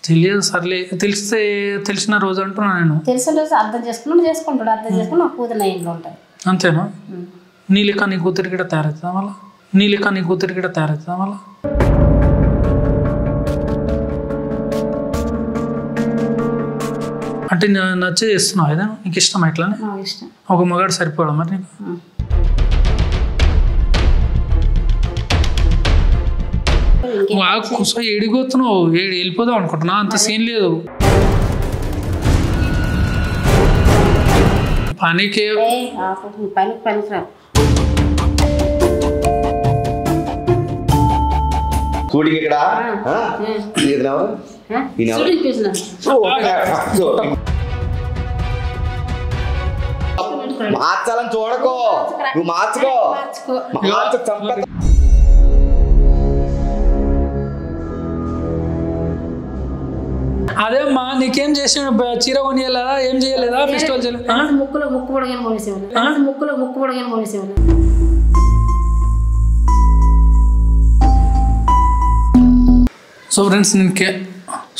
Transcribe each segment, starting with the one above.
తెలియదు సర్లే తెలిసిన రోజు అంటున్నా నేను. తెలిసిన రోజు అర్థం చేసుకుంటాడు అర్థం చేసుకుని మా కూతురు నా ఇంట్లో ఉంటుంది. అంతేనా? నీ లెక్క నీ కూతురికి కూడా తయారవుతుందా మళ్ళా? అంటే నచ్చే చేస్తున్నావు కదా, నీకు ఇష్టం ఎట్లానే? ఒక మగాడు సరిపోవడం మరి నీకు? కూర్చో ఏడిపోతున్నావు, వెళ్ళిపోదాం అనుకుంటున్నా, అంత సీన్ లేదు. పనికి మార్చాలని చూడకో, నువ్వు మార్చుకో. అదే అమ్మా, నీకేం చేసిన చీర కొనియలేదా, ఏం చేయలేదా? ఫెస్టివల్ చేయలేదు. ముక్కు పొడగానే పోనేసేవాళ్ళు.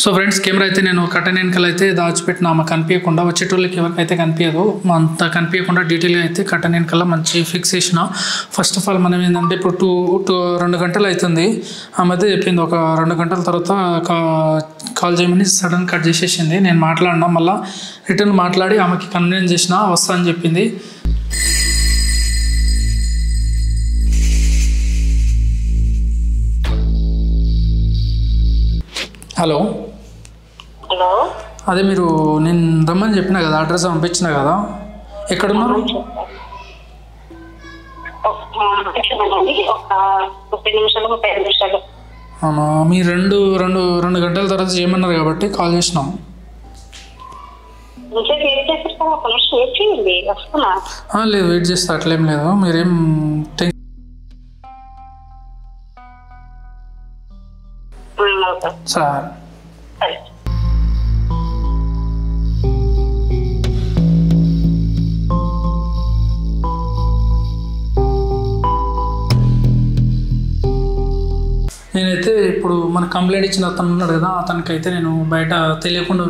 సో ఫ్రెండ్స్ కెమెరా అయితే నేను కటన్ వెనకాల అయితే దాచిపెట్టిన, ఆమె కనిపించకుండా, వచ్చేటోళ్ళకి ఎవరికైతే కనిపించదు, అంత కనిపించకుండా డీటెయిల్గా అయితే కటన్ వెనకాల మంచి ఫిక్స్ చేసిన. ఫస్ట్ ఆఫ్ ఆల్ మనం ఏంటంటే ఇప్పుడు 2 గంటలు అవుతుంది. ఆమె అయితే చెప్పింది ఒక 2 గంటల తర్వాత కాల్ చేయమని సడన్ కట్ చేసేసింది. నేను మాట్లాడినా, మళ్ళీ రిటర్న్ మాట్లాడి ఆమెకి కన్విన్స్ చేసిన, వస్తా అని చెప్పింది. హలో, అదే మీరు నేను రమ్మని చెప్పినా కదా, అడ్రస్ పంపించిన కదా, ఎక్కడున్నారు? అవునా, మీరు రెండు గంటల తర్వాత చేయమన్నారు కాబట్టి కాల్ చేసినాం. లేదు, వెయిట్ చేస్తా, అట్లేం లేదు. మీరేం సార్ నేనైతే ఇప్పుడు మన కంప్లైంట్ ఇచ్చిన అతను ఉన్నాడు కదా, అతనికైతే నేను బయట తెలియకుండా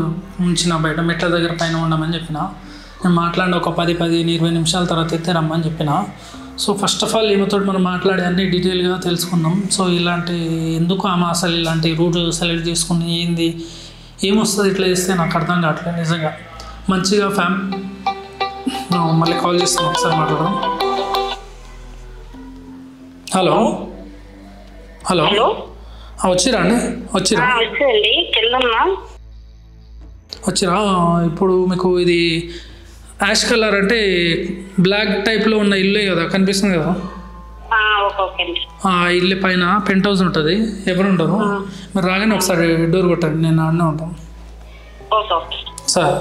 ఉంచిన, బయట మెట్ల దగ్గర పైన ఉండమని చెప్పిన. నేను మాట్లాడిన ఒక 10-20 నిమిషాల తర్వాత అయితే రమ్మని చెప్పిన. సో ఫస్ట్ ఆఫ్ ఆల్ ఈమెతో మనం మాట్లాడి అన్ని డీటెయిల్గా తెలుసుకుందాం. సో ఎందుకు ఆమె అసలు ఇలాంటి రూట్ సెలెక్ట్ చేసుకుని ఏమొస్తుంది ఇట్లా చేస్తే నాకు అర్థం కావట్లేదు నిజంగా. మంచిగా మళ్ళీ కాల్ చేస్తాను, ఒకసారి మాట్లాడదాం. హలో వచ్చిరా అండి? వచ్చిరా. ఇప్పుడు మీకు ఇది యాష్ కలర్ అంటే బ్లాక్ టైప్లో ఉన్న ఇల్లే కదా, కనిపిస్తుంది కదా? ఇల్లు పైన పెంట్ హౌస్ ఉంటుంది, ఎవరు ఉంటారు? మీరు రాగానే ఒకసారి డోర్ కొట్టండి, నేను ఆడనే ఉంటాను. సార్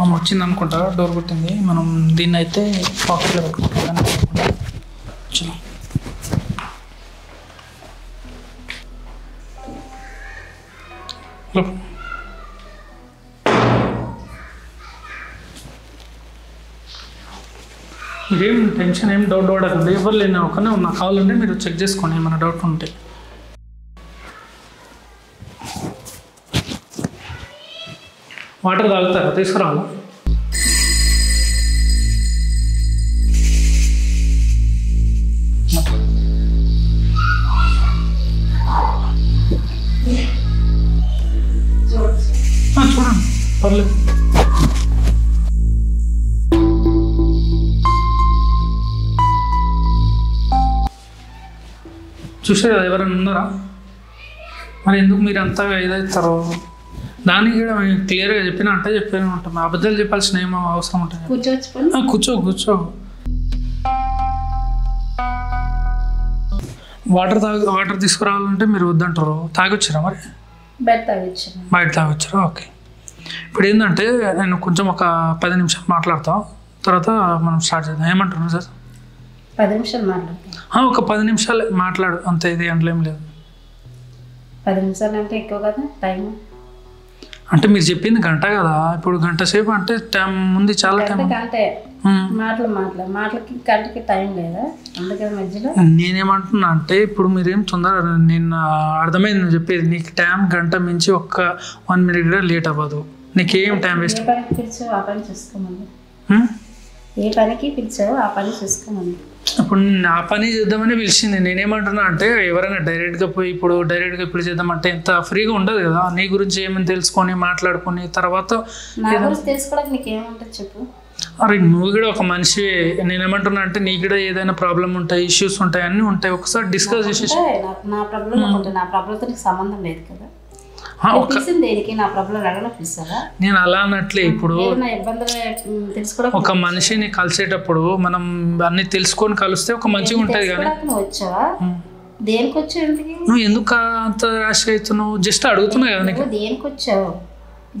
ఆమె వచ్చింది అనుకుంటా, డోర్ కొట్టింది. మనం దీన్ని అయితే పాకెట్లో పెట్టుకుంటాం. మీరేం టెన్షన్ ఏం డౌట్ పడకండి, ఎవరు లేని ఒకనే ఉన్నా. కావాలంటే మీరు చెక్ చేసుకోండి ఏమైనా డౌట్ ఉంటే. వాటర్ తాగుతారా? తీసుకురావాలా? చూడండి, పర్లేదు. చూసారు కదా, ఎవరైనా ఉన్నారా? మరి ఎందుకు మీరు అంతా ఇదవుతారు? దానికి కూడా క్లియర్గా చెప్పినా అంటే చెప్పాను ఉంటాం. అబద్ధాలు చెప్పాల్సిన ఏమో అవసరం ఉంటుంది. కూర్చో. వాటర్ తీసుకురావాలంటే మీరు వద్దంటారు. తాగొచ్చారా మరి? బయట తాగొచ్చారా? ఓకే. ఇప్పుడు ఏంటంటే నేను కొంచెం ఒక 10 నిమిషాలు మాట్లాడతాం, తర్వాత మనం స్టార్ట్ చేద్దాం. ఏమంటున్నారు సార్? 10 నిమిషాలు మాట్లాడతాం. ఒక 10 నిమిషాలు మాట్లాడు అంతే, ఇది అందులో ఏం లేదు. 10 నిమిషాలు అంటే ఎక్కువ కదా టైం. అంటే మీరు చెప్పింది గంట కదా, ఇప్పుడు గంట సేపు అంటే టైం ఉంది, చాలా టైం. గంటే మాటలకి గంటకి టైం లేదా, అందుకని మధ్యలో. నేనేమంటున్నా అంటే ఇప్పుడు మీరేం తొందర, నేను అర్థమైంది నువ్వు చెప్పేది. నీకు టైం గంట మించి 1 మినిట్ కూడా లేట్ అవ్వదు, నీకేం టైం వేస్ట్. ఏ పనికి పిలిచావు ఆ పని చూసుకోమండి, ఏ పనికి పిలిచావు ఆ పని చూసుకోమండి. ఇప్పుడు నా పని చేద్దామని పిలిచింది. నేనేమంటున్నా అంటే ఎవరైనా డైరెక్ట్గా పోయి ఇప్పుడు చేద్దామంటే ఎంత ఫ్రీగా ఉండదు కదా. నీ గురించి ఏమని తెలుసుకొని మాట్లాడుకొని తర్వాత నా గురించి తెలుసుకోవడానికి నీకు ఏముంటుంది చెప్పు. అరే నువ్వు కూడా ఒక మనిషి, నేనేమంటున్నా అంటే నీకు కూడా ఏదైనా ప్రాబ్లం ఉంటాయి, ఇష్యూస్ ఉంటాయి, అన్నీ ఉంటాయి, ఒకసారి డిస్కస్ చేసేసి. నా ప్రాబ్లం ఉంటాయి, నా ప్రాబ్లంతో నీకు సంబంధం లేదు కదా. దేనికి నా ప్రాబ్లం అడగలో పిలుస్తారా? నేను అలా అన్నట్లే. ఇప్పుడు తెలుసుకోవడం ఒక మనిషిని కలిసేటప్పుడు మనం అన్ని తెలుసుకొని కలిస్తే ఒక మంచిగా ఉంటుంది. కానీ నువ్వు వచ్చావా, దేనికి వచ్చావు, ఎందుకు నువ్వు ఎందుకు అంత ర్యాష్ అవుతున్నావు? జస్ట్ అడుగుతున్నా కదా నీకు. దేనికి వచ్చావు,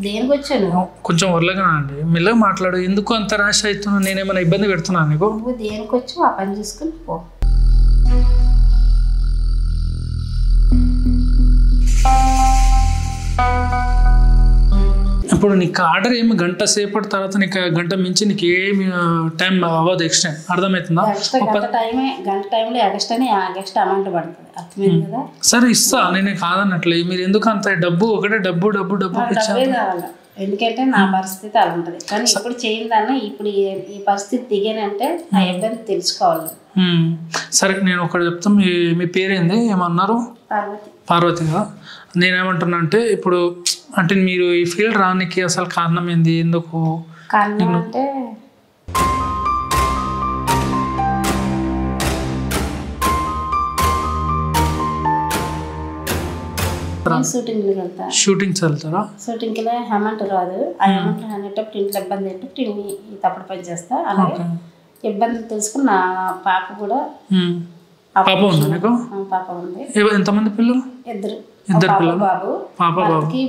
దేనికి వచ్చాను? కొంచెం వర్లగా అండి, మెల్లగా మాట్లాడు. ఎందుకు అంత ర్యాష్ అవుతున్నావు? నేనేమైనా ఇబ్బంది పెడుతున్నాను నీకు? నువ్వు దేనికి వచ్చావు ఆ పని చూసుకుని పో. ఇప్పుడు నీకు ఆర్డర్ ఏమి గంట సేపటి తర్వాత నీకు గంట మించి నీకు ఏమి టైం అవ్వదు ఎక్స్టెండ్, అర్థమవుతుందా? గంట టైంలో ఎక్స్ట్రా అమౌంట్ పడుతుంది, అర్థమైంది కదా. సరే ఇస్తా, నేను కాదన్నట్లే. మీరు ఎందుకు అంత ఒకటే డబ్బు కావాలి, ఎందుకంటే నా పరిస్థితి అలా ఉంటుంది. కానీ ఇప్పుడు చేయిందన్నా ఇప్పుడు ఈ పరిస్థితి దిగానంటే నా ఇబ్బంది తెలుసుకోవాలి. సరే నేను ఒకటి చెప్తాను. మీ పేరేంది, ఏమన్నారు? పార్వతి కదా. నేనేమంటున్నా అంటే ఇప్పుడు అంటే మీరు ఈ ఫీల్డ్ రానికి అసలు కారణం ఏంది, ఎందుకు? కారణం అంటే షూటింగ్స్ వెళ్తారా? షూటింగ్కి అమౌంట్ రాదు, ఆ అమౌంట్ అనేటప్పుడు ఇంట్లో ఇబ్బంది ఏంటంటే ఈ తప్పుడు పని చేస్తా. అలాగే ఇబ్బంది తెలుసుకుని నా పాప కూడా. పాప ఉందా నీకు? పాప ఉంది. ఎంతమంది పిల్లలు? ఇద్దరు పిల్లలు.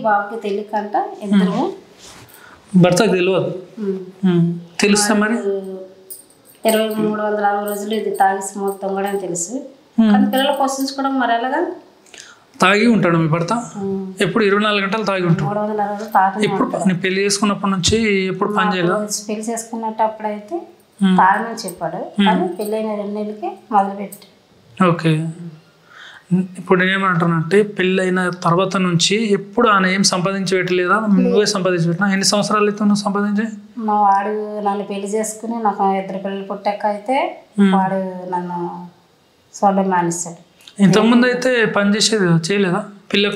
బాబుకి తెలియకంట ఇద్దరు. భర్తకు తెలియదు, తెలుస్తా మరి. 360 రోజులు ఇది తాగేసి మొత్తం కూడా తెలుసు. కానీ పిల్లలు పోషించుకోవడం మరి ఎలాగా? తాగి ఉంటాడు మీ భర్త? ఎప్పుడు 24 గంటలు తాగి ఉంటాడు? 360 రోజులు తాగి. ఎప్పుడు నీ పెళ్లి చేసుకున్నప్పటి నుంచి ఎప్పుడు పని చేయలేదు? పెళ్లి చేసుకున్నప్పుడు అయితే తాగమని చెప్పాడు, కానీ పెళ్ళైన 2 నెలలకి మొదలుపెట్టి. ఓకే. ఇప్పుడు నేనేమంటానంటే పెళ్ళైన తర్వాత నుంచి ఎప్పుడు ఆయన ఏం సంపాదించి పెట్టలేదా? నువ్వే సంపాదించి పెట్టినా? ఎన్ని సంవత్సరాలు అయితే నువ్వు సంపాదించి? మా వాడు నన్ను పెళ్లి చేసుకుని నాకు 2 పిల్లలు పుట్టాక అయితే వాడు నన్ను చూడడం మానేస్తాడు. ఇంతకుముందు అయితే పని చేసేది చేయలేదా? పిల్లలు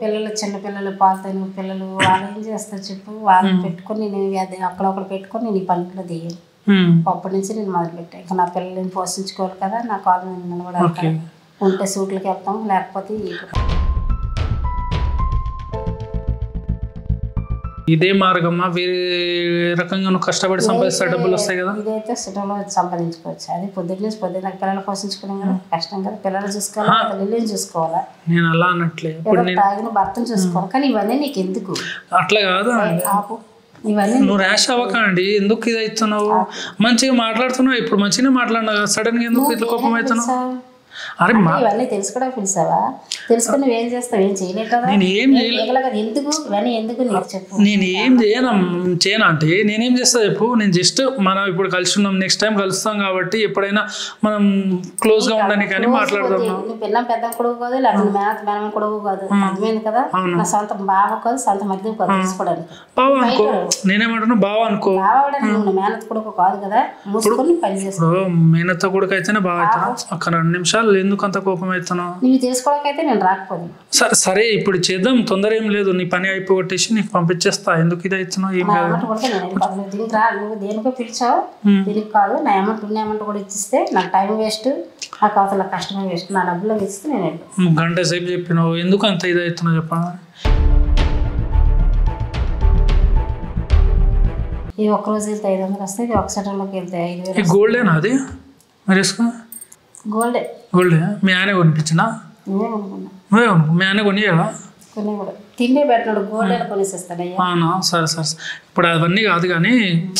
పిల్లలు చిన్న పిల్లలు, పాలు పిల్లలు, వాళ్ళు ఏం చేస్తారు చెప్పు. వాళ్ళని పెట్టుకొని నేను అక్కడ ఒకటి పెట్టుకొని నేను ఈ పనులు దిగాను. అప్పటి నుంచి నేను మొదలుపెట్టాను. ఇంకా నా పిల్లల్ని పోషించుకోవాలి కదా, నా కాలు మీద నిలబడాలి. ఉంటే సూట్లకి వెళ్తాం, లేకపోతే ఇదే మార్గమ్మా. వేరే రకంగా నువ్వు కష్టపడి సంపాదిస్తే డబ్బులు వస్తాయి కదా. ఇదైతే సిటీలో సంపాదించుకోవచ్చు. అది పొద్దున్న పిల్లలు పోషించుకోవడం కదా కష్టం కదా. పిల్లలు చూసుకోవాలి, పిల్లల్ని చూసుకోవాలా. నేను అలా అన్నట్లే. తాగిన భర్తను చూసుకోవాలి. కానీ ఇవన్నీ నీకు ఎందుకు? అట్లా కాదు, నువ్వు ర్యాష్ అవ్వకండి. ఎందుకు ఇది అవుతున్నావు? మంచిగా మాట్లాడుతున్నావు, ఇప్పుడు మంచిగా మాట్లాడినా సడన్ గా ఎందుకు ఇట్లా కోపం అవుతున్నావు? అరే ఇవన్నీ తెలుసుకోవడానికి పిలిచావా? తెలుసుకుని నువ్వేం చేస్తావు? ఏం చేయలేదు కదా. నేను ఏం చేయలేదు. ఎందుకు ఇవన్నీ ఎందుకు నీకు చెప్పు. నేను ఏం చేయను అంటే నేనేం చేస్తా చెప్పు. నేను జస్ట్ మనం ఇప్పుడు కలిసి ఉన్నాం, నెక్స్ట్ టైం కలుస్తాం కాబట్టి ఎప్పుడైనా మనం క్లోజ్ గా ఉండడానికి కానీ మాట్లాడదాం. నువ్వు పిల్లం పెద్ద కొడుకు కాదు, లేకపోతే మేనమ కొడుకు కాదు, అర్థమైంది కదా. నా సొంత బావ కాదు, సొంత మధ్య కాదు తెలుసుకోవడానికి. బావ అనుకో, నేనేమంటున్నా బావ అనుకో. నువ్వు మేనత్ కొడుకు కాదు కదా, మూసుకొని పని చేసుకో. మేనత్త కొడుకు అయితేనే బాగా అవుతాను. ఒక 2 నిమిషాలు ఎందుకు అంత కోపం అవుతున్నావు? నువ్వు తెలుసుకోవడానికైతే నేను రాకపోదు. సరే ఇప్పుడు చేద్దాం, తొందర ఏం లేదు. నీ పని అయిపోగొట్టేసి నీకు పంపించేస్తా. ఎందుకు ఇది అవుతున్నావు? ఏం కాదు. దీనికి రా, నువ్వు దేనికో పిలిచావు, దీనికి కాదు. నా అమౌంట్ ఉన్న అమౌంట్ కూడా ఇచ్చిస్తే నాకు టైం వేస్ట్, నాకు అవసరం కష్టమే వేస్ట్. నా డబ్బులో ఇస్తే నేను గంట సేపు చెప్పినావు, ఎందుకు అంత ఇది అవుతున్నావు చెప్పా. ఇది ఒక్కరోజు వెళ్తే 500 వస్తాయి, ఇది ఒక సెటర్లోకి వెళ్తే 5000. గోల్డేనా అది మరి వేసుకున్నా? గోల్డే. మీ ఆయన కొనిపించినా? నువ్వే కొనుక్కో. మీ ఆయన కొనియడా? తిండి పెట్టినాడు, గోల్డ్ కొనేసేస్తాడు. అవునా? సరే. ఇప్పుడు అవన్నీ కాదు కానీ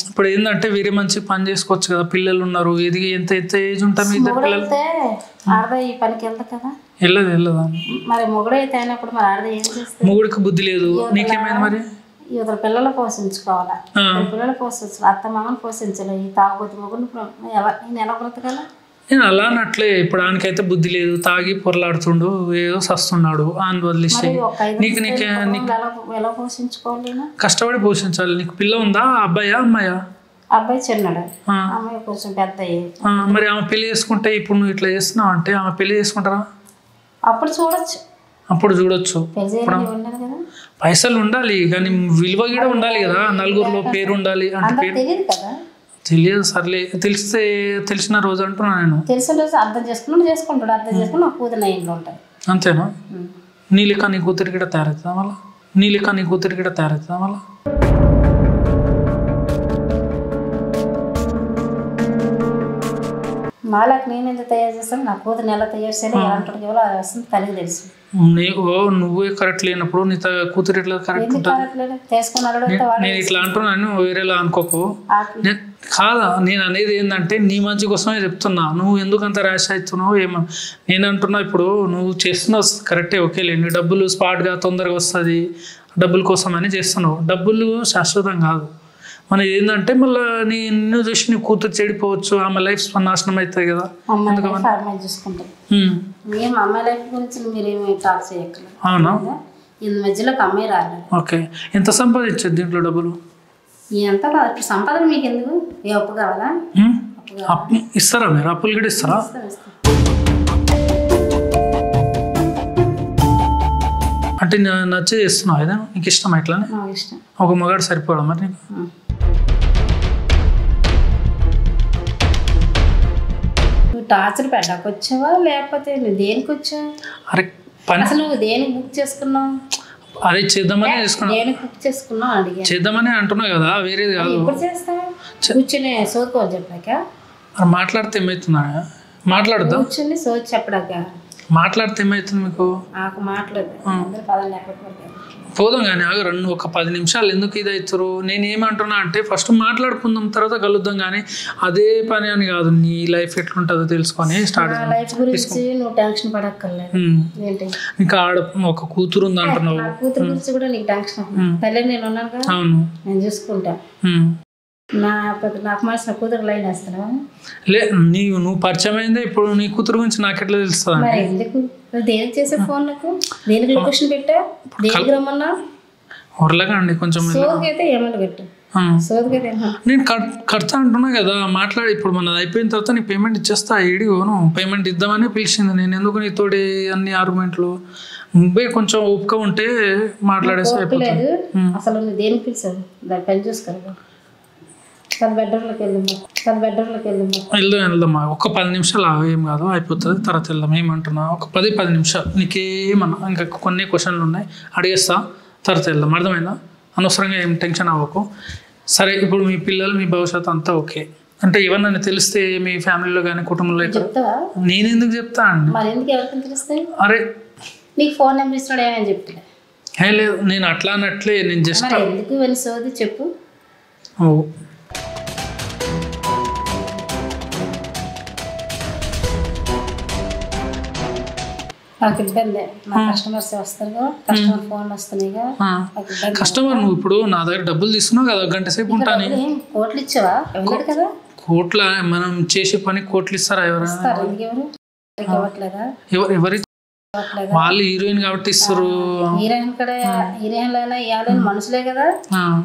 ఇప్పుడు ఏంటంటే వేరే మంచి పని చేసుకోవచ్చు కదా. పిల్లలు ఉన్నారు, ఎదిగి ఎంత ఏజ్ ఉంటా మీ ఇద్దరు పిల్లలు? ఆడదా ఈ పనికి వెళ్తా కదా. వెళ్ళదా మరి మొగుడైతే అయినప్పుడు మరి ఆడది ఏం చేస్తుంది? మొగుడికి బుద్ధి లేదు, నీకేమైంది మరి? ఇవతల పిల్లలు పోషించుకోవాలా, పిల్లలు పోషించాలి, అత్త మామని పోషించాలి. ఈ తాగుబోతు మొగుడిని నేను ఎలా బ్రతకాల? నేను అలా అన్నట్లే ఇప్పుడు ఆయనకైతే బుద్ధి లేదు, తాగి పొరలాడుతుండు, ఏదో సస్తున్నాడు అని వదిలేసి నీకు ఎలా పోషించుకోవాలి? కష్టపడి పోషించాలి. నీకు పిల్ల ఉందా? అబ్బాయా అమ్మాయా? అబ్బాయి చిన్నాడు, అమ్మాయి కొంచెం పెద్ద. మరి ఆమె పెళ్లి చేసుకుంటే ఇప్పుడు నువ్వు ఇట్లా చేస్తున్నావు అంటే ఆమె పెళ్లి చేసుకుంటారా? అప్పుడు చూడొచ్చు, అప్పుడు చూడొచ్చు. పైసలు ఉండాలి కానీ విలువ కూడా ఉండాలి కదా, నలుగురిలో పేరు ఉండాలి అంటే పేరు తెలియదు. సర్లే తెలిసిన రోజు అంటున్నా నేను. తెలిసిన రోజు అర్థం చేసుకుంటాడు, అర్థం చేసుకుని నాకు కూతురు ఇంట్లో ఉంటాయి. అంతేనా? నీ లెక్క నీ కూతురి కూడా తయారవుతుందా మళ్ళా? నీ లెక్క నీ కూతురి కూడా తయారవుతుందా మళ్ళా? మాలకు నేను ఎంత తయారు చేస్తాను, నా కూతురు ఎలా తయారు చేయాలి, ఎలాంటి ఎవరో అది వస్తుంది తల్లికి తెలుసు. నువ్వే కరెక్ట్ లేనప్పుడు నీ కూతురు ఇట్లా కరెక్ట్ ఉంటుంది. నేను ఇట్లా అంటున్నాను, వేరేలా అనుకోకు. కాదా, నేను అనేది ఏంటంటే నీ మంచి కోసమే చెప్తున్నా. నువ్వు ఎందుకు అంత ర్యాష్ అవుతున్నావు ఏమో నేను అంటున్నా. ఇప్పుడు నువ్వు చేస్తున్నావు కరెక్టే, ఓకేలే. నీ డబ్బులు స్పాట్గా తొందరగా వస్తుంది, డబ్బుల కోసం అని చేస్తున్నావు. డబ్బులు శాశ్వతం కాదు. మన ఏంటంటే మళ్ళీ నిన్ను చూసి నీ కూతురు చెడిపోవచ్చు, ఆమె లైఫ్ నాశనం అవుతుంది కదా. అవునా? ఓకే. ఎంత సంపాదించదు దీంట్లో డబ్బులు? ఎంత సంపాదన మీకు ఎందుకు? ఏ అప్పు కావాలా? ఇస్తారా మీరు? అప్పులు కూడా ఇస్తారా? అంటే నచ్చే చేస్తున్నావు కదా, నీకు ఇష్టం ఇట్లానే? ఒక మగాడు సరిపోవడం మరి నీకు? నువ్వు టార్చర్ పెట్టడానికి వచ్చావా లేకపోతే నువ్వు దేనికి వచ్చావు? అరే పని అసలు నువ్వు దేనికి బుక్ చేసుకున్నావు? అదే చేద్దామని చేసుకున్నా. దేనికి బుక్ చేసుకున్నావు అడిగా. చేద్దామని అంటున్నా కదా, వేరేది కాదు. ఎప్పుడు చేస్తావు? కూర్చొని సోదుకోవాలి చెప్పాక. మాట్లాడితే ఏమవుతుందా? మాట్లాడద్దా? కూర్చొని సోది చెప్పడాక మాట్లాడితే ఏమవుతుంది మీకు? నాకు మాట్లాడదు, అందరూ పదాలు లేకపోతే పోదాం కానీ ఆగరు. ఒక 10 నిమిషాలు ఎందుకు ఇది అవుతారు? నేను ఏమంటున్నా అంటే ఫస్ట్ మాట్లాడుకుందాం, తర్వాత కలుద్దాం. కానీ అదే పని అని కాదు, నీ లైఫ్ ఎట్లుంటుందో తెలుసుకొని స్టార్ట్. లైఫ్ గురించి నువ్వు టెన్షన్ పడక్కర్లేదు. ఇంకా ఆడ ఒక కూతురు ఉంది అంటున్నావు, కూతురు గురించి కూడా నీకు టెన్షన్. తల్లి నేను ఉన్నాను కదా, నేను చూసుకుంటా. నాకు మనసు కూతురు లైన్ వేస్తాను. లే నువ్వు పరిచయం అయిందే, ఇప్పుడు నీ కూతురు గురించి నాకు ఎట్లా తెలుస్తుంది? ఎందుకు దేనికి చేసే ఫోన్? నాకు దేనికి లొకేషన్ పెట్టా? దేనికి రమ్మన్నా? ఊర్లకండి కొంచెం సోదుకైతే ఏమన్నా పెట్టు. సోదుకైతే నేను కడతా అంటున్నా కదా, మాట్లాడి. ఇప్పుడు మనది అయిపోయిన తర్వాత నీకు పేమెంట్ ఇచ్చేస్తా. ఏడిగోను పేమెంట్ ఇద్దామని పిలిచింది. నేను ఎందుకు నీతోటి అన్ని ఆర్గ్యుమెంట్లు? నువ్వే కొంచెం ఓపిక ఉంటే మాట్లాడేసి అయిపోతుంది. అసలు నువ్వు దేనికి పిలిచావు? దాని పని చూసుకోరు. వెళ్దామా? ఒక 10 నిమిషాలు ఏం కాదు, అయిపోతుంది. తర్వాత వెళ్దాం. ఏమంటున్నా, ఒక 10 నిమిషాలు నీకేమన్నా ఇంకా కొన్ని క్వశ్చన్లు ఉన్నాయి, అడిగేస్తా. తర్వాత వెళ్దాం. అర్థమైందా? అనవసరంగా ఏం టెన్షన్ అవ్వకు. సరే, ఇప్పుడు మీ పిల్లలు, మీ భవిష్యత్తు అంతా ఓకే అంటే ఏమన్నా తెలిస్తే మీ ఫ్యామిలీలో కానీ కుటుంబంలో నేను ఎందుకు చెప్తా అండి? అరే నీకు ఫోన్ నెంబర్ ఇస్తున్నాడు ఏమని చెప్తున్నా? లేదు, నేను అట్లా అన్నట్లే. నేను జస్ట్ ఎందుకు చెప్పు. నాకు ఇబ్బంది. కస్టమర్స్ వస్తారు కదా, కస్టమర్ ఫోన్ వస్తున్నాయిగా. కస్టమర్ నువ్వు ఇప్పుడు నా దగ్గర డబ్బులు తీసుకున్నావు కదా, గంట సేపు ఉంటాను. కోట్లు ఇచ్చావా? ఇవ్వలేదు కదా. కోట్ల మనం చేసే పని కోట్లు ఇస్తారా? ఎవరైనా ఎవరి వాళ్ళు హీరోయిన్ కాబట్టి ఇస్తారు. హీరోయిన్ కూడా హీరోయిన్లైనా ఇవ్వాలని మనుషులే కదా,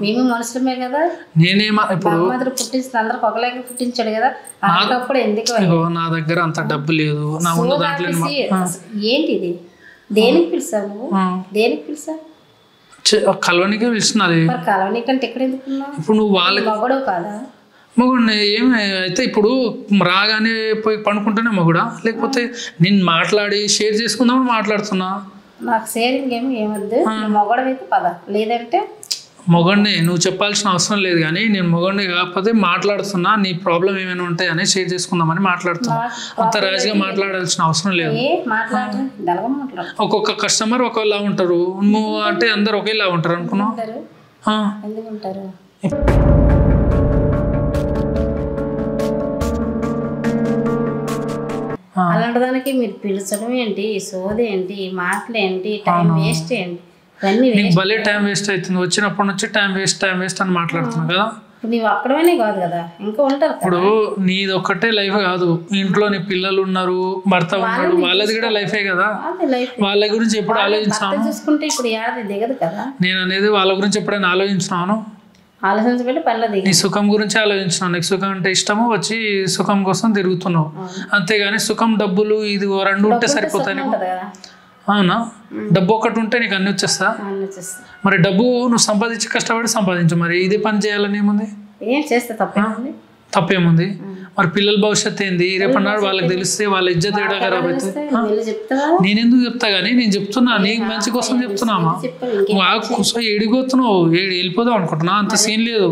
మేము మనుషులమే కదా. నేనేమో ఇప్పుడు పుట్టించిన అందరికి ఒకలాగే పుట్టించాడు కదా, అలాంటప్పుడు ఎందుకు? నా దగ్గర అంత డబ్బు లేదు. నా ఉన్న దాంట్లో ఏంటి ఇది? దేనికి పిలిచావు నువ్వు? దేనికి పిలిచావు? కలవనికే పిలిచినది. కలవనికంటే ఎక్కడ ఎందుకున్నావు? ఇప్పుడు నువ్వు వాళ్ళకి మగడవు కాదా? మగుడు ఏమి అయితే ఇప్పుడు రాగానే పోయి పండుకుంటేనే మగుడా? లేకపోతే నేను మాట్లాడి షేర్ చేసుకుందామని మాట్లాడుతున్నా. నాకు షేరింగ్ ఏమొద్దు. మగడమైతే పద, లేదంటే మొగండి. నువ్వు చెప్పాల్సిన అవసరం లేదు. కానీ నేను మొగండి కాకపోతే మాట్లాడుతున్నా, నీ ప్రాబ్లం ఏమైనా ఉంటాయని షేర్ చేసుకుందామని మాట్లాడుతున్నా. అంత ర్యాష్గా మాట్లాడాల్సిన అవసరం లేదు. ఒక్కొక్క కస్టమర్ ఒకలా ఉంటారు, నువ్వు అంటే అందరు ఒకేలా ఉంటారు అనుకున్నావు. అలాంటి దానికి మీరు పిలిచడం ఏంటి, సోది ఏంటి, మాటలు ఏంటి, టైం వేస్ట్ ఏంటి, ఇవన్నీ నీకు భలే టైం వేస్ట్ అవుతుంది. వచ్చినప్పటి నుంచి టైం వేస్ట్ అని మాట్లాడుతున్నావు కదా. నీవు అక్కడనే కాదు కదా, ఇంకా ఉంటారు. ఇప్పుడు నీది ఒక్కటే లైఫ్ కాదు, ఇంట్లో నీ పిల్లలు ఉన్నారు, భర్త ఉన్నాడు, వాళ్ళది కూడా లైఫే కదా. వాళ్ళ గురించి ఎప్పుడు ఆలోచించాను చూసుకుంటే ఇప్పుడు ఏడాది దిగదు కదా. నేను అనేది వాళ్ళ గురించి ఎప్పుడైనా ఆలోచించినాను? ఆలోచించబట్టి పనిలో దిగదు. నీ సుఖం గురించి ఆలోచించినావు. నీకు సుఖం అంటే ఇష్టము, వచ్చి సుఖం కోసం తిరుగుతున్నావు. అంతేగాని సుఖం డబ్బులు ఇది రెండు ఉంటే సరిపోతాయి నీకు. అవునా? డబ్బు ఒకటి ఉంటే నీకు అన్ని వచ్చేస్తా? మరి డబ్బు నువ్వు సంపాదించి కష్టపడి సంపాదించు, మరి ఇదే పని చేయాలని ఏముంది? ఏం చేస్తే తప్పేముంది? మరి పిల్లల భవిష్యత్తు ఏంది? రేపన్నాడు వాళ్ళకి తెలిస్తే వాళ్ళ ఇజ్జత్ ఏడా ఖరాబ్ అవుతుంది. నేను ఎందుకు చెప్తా గానీ నేను చెప్తున్నా, నీకు మంచి కోసం చెప్తున్నామా? కూర్చో ఏడిపోతున్నావు, వెళ్ళిపోదాం అనుకుంటున్నా, అంత సీన్ లేదు.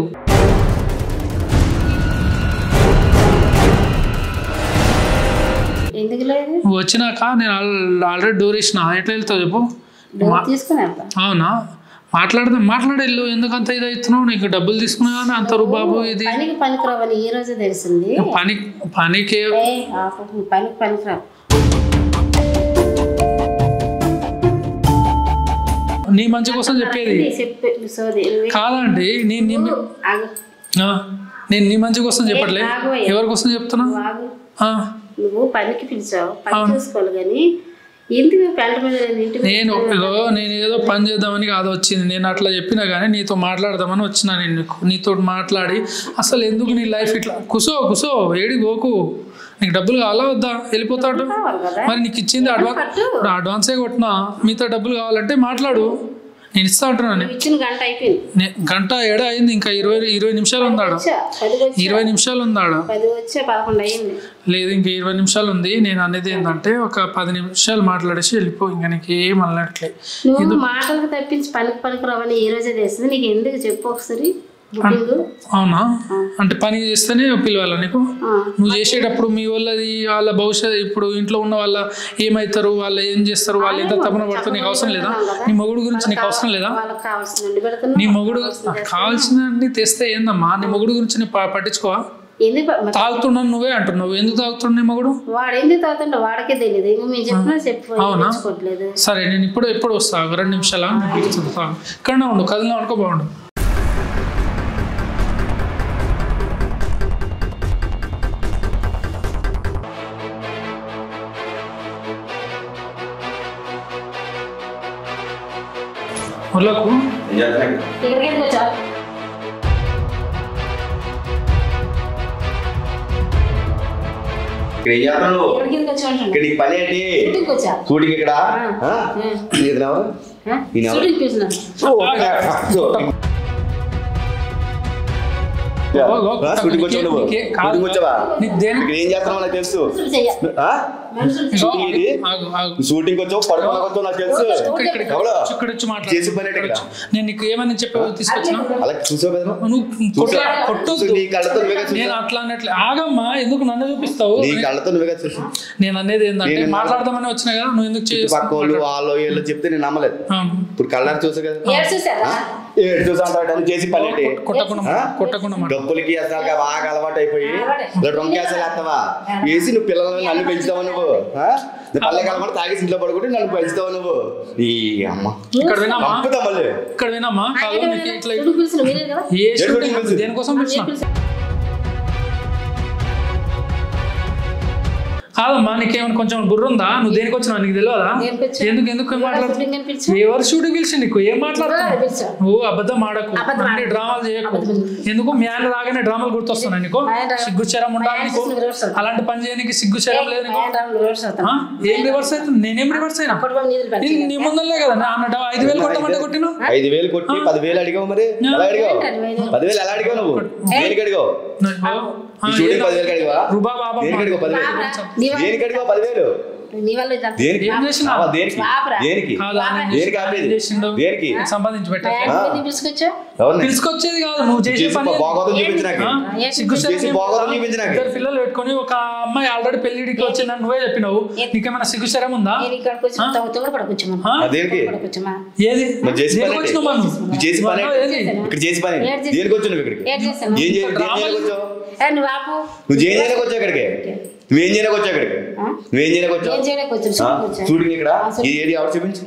నువ్వు వచ్చినాక నేను ఆల్రెడీ డోర్ వేసిన, ఎట్లా వెళ్తావు చెప్పు? అవునా? మాట్లాడేళ్ళు ఎందుకంత ఇది అవుతున్నావు? నీకు డబ్బులు తీసుకున్నా కానీ అంత బాబు ఇది పనికి నీ మంచి కోసం చెప్పేది కాదండి. నేను నీ మంచి కోసం చెప్పట్లే, ఎవరి కోసం చెప్తున్నా? నువ్వు పనికి పిలిచావు, పని చేసుకోవాలి కానీ ఎందుకు పెంట మీద నేను ఏదో పని చేద్దామని కాదు వచ్చింది. నేను అట్లా చెప్పినా కానీ నీతో మాట్లాడదామని వచ్చినా. నేను నీతో మాట్లాడి అసలు ఎందుకు నీ లైఫ్ ఇట్లా కుసో ఏడికి పోకు, నీకు డబ్బులు కావాలా వద్దా? వెళ్ళిపోతాడు. మరి నీకు ఇచ్చింది అడ్వాన్సే కొట్టినా, మీతో డబ్బులు కావాలంటే మాట్లాడు, నేను ఇస్తా ఉంటున్నాను. గంట ఏడా అయింది, ఇంకా 20 నిమిషాలు ఉందాడు. 20 నిమిషాలు ఉందాడు లేదు, ఇంక 20 నిమిషాలు ఉంది. నేను అనేది ఏంటంటే ఒక 10 నిమిషాలు మాట్లాడేసి వెళ్ళిపో, ఇంకా నీకు ఏం అనట్లేదు. మాటలకు తప్పించి పనికి రావని ఈ రోజే చేస్తుంది. నీకు ఎందుకు చెప్పు ఒకసారి. అవునా? అంటే పని చేస్తేనే పిలవాలా నీకు? నువ్వు చేసేటప్పుడు మీ వాళ్ళ భవిష్యత్తు, ఇప్పుడు ఇంట్లో ఉన్న వాళ్ళ ఏమవుతారు, వాళ్ళు ఏం చేస్తారు, వాళ్ళు ఎంత తపన పడుతారు, నీకు అవసరం లేదా? నీ మొగుడు గురించి నీకు అవసరం లేదా? నీ మొగుడు కావాల్సిన తెస్తే ఏందమ్మా? నీ మొగుడు గురించి నీ పట్టించుకోవా? తాగుతున్నాను నువ్వే అంటున్నావు, ఎందుకు తాగుతున్నావు? నీ మొగుడు అవునా? సరే, నేను ఎప్పుడు వస్తా, 2 నిమిషాలు ఇక్కడనే ఉండు, కదిలినా అనుకో, బాగుండు. ములకు పని ఏంటి? షూటింగ్ ఇక్కడ ఏం చేస్తావు నాకు తెలుసు. షూటింగ్ వచ్చావు, పడుకోవచ్చు నాకు తెలుసు. చేసి పని నేను నీకు ఏమని చెప్పావు తీసుకొచ్చిన అలా చూసావు కదా నేను అట్లా అన్నట్లే. ఆగమ్మా, ఎందుకు నన్ను చూపిస్తావు? నీ కళ్ళతో నువ్వే చూసి. నేను అనేది ఏంటంటే మాట్లాడదామని వచ్చినా కదా, నువ్వు ఎందుకు చేసి పక్క వాళ్ళు వాళ్ళు వీళ్ళు చెప్తే నేను నమ్మలేదు. ఇప్పుడు కళ్ళని చూసా కదా, చేసి పని డబ్బులకి అసలు బాగా అలవాటు అయిపోయి రొంకేసాలు వేస్తావా వేసి నువ్వు పిల్లలని నన్ను పెంచుతావా? నువ్వు పల్లెకి అలవాటు తాగేసి ఇంట్లో పడుకుంటే నన్ను పెంచుతావా? నువ్వు ఈ అమ్మ ఇక్కడ వినమ్మా దేనికోసం కాదమ్మా, నీకేమైనా కొంచెం బుర్ర ఉందా? నువ్వు దేనికి వచ్చినావు నీకు తెలియదా? ఎందుకు మాట్లాడుతున్నావు? ఎవరు షూటింగ్ పిలిచి నీకు ఏం మాట్లాడుతున్నావు? నువ్వు అబద్ధం ఆడకు, అన్ని డ్రామాలు చేయకు. ఎందుకు మీ ఆయన రాగానే డ్రామాలు గుర్తొస్తున్నాయి నీకు? సిగ్గుచరం ఉండాలి నీకు, అలాంటి పని చేయడానికి సిగ్గుచరం లేదు నీకు. ఏం రివర్స్ అవుతుంది? నేనేం రివర్స్ అయినా? నీ ముందలే కదా అన్న 5,000 కొట్టమంటే కొట్టినా 5,000 కొట్టి 10,000 అడిగావు. మరి ఎలా అడిగావు? 10,000 ఎలా అడిగావు? నువ్వు దేనికి అడిగావు? షూటింగ్ 10,000 అడిగావా? దేనికి అడిగావు 10,000? దేనికి అడిగావు 10,000? సంపాదించి పిలుచుకొచ్చేది కాదు, నువ్వు చేసే పిల్లలు పెట్టుకొని ఒక అమ్మాయి ఆల్రెడీ పెళ్లిడికి వచ్చిందని నువ్వే చెప్పినావు. నీకేమైనా సిగ్గుశరం ఉందా? ఏది నువ్వు చేయడానికి వచ్చావు ఇక్కడికి? నువ్వేం చేయడానికి వచ్చావు ఇక్కడికి? నువ్వేం చేయడానికి వచ్చావు? షూటింగ్ ఇక్కడ ఏది ఎవరు చూపించు,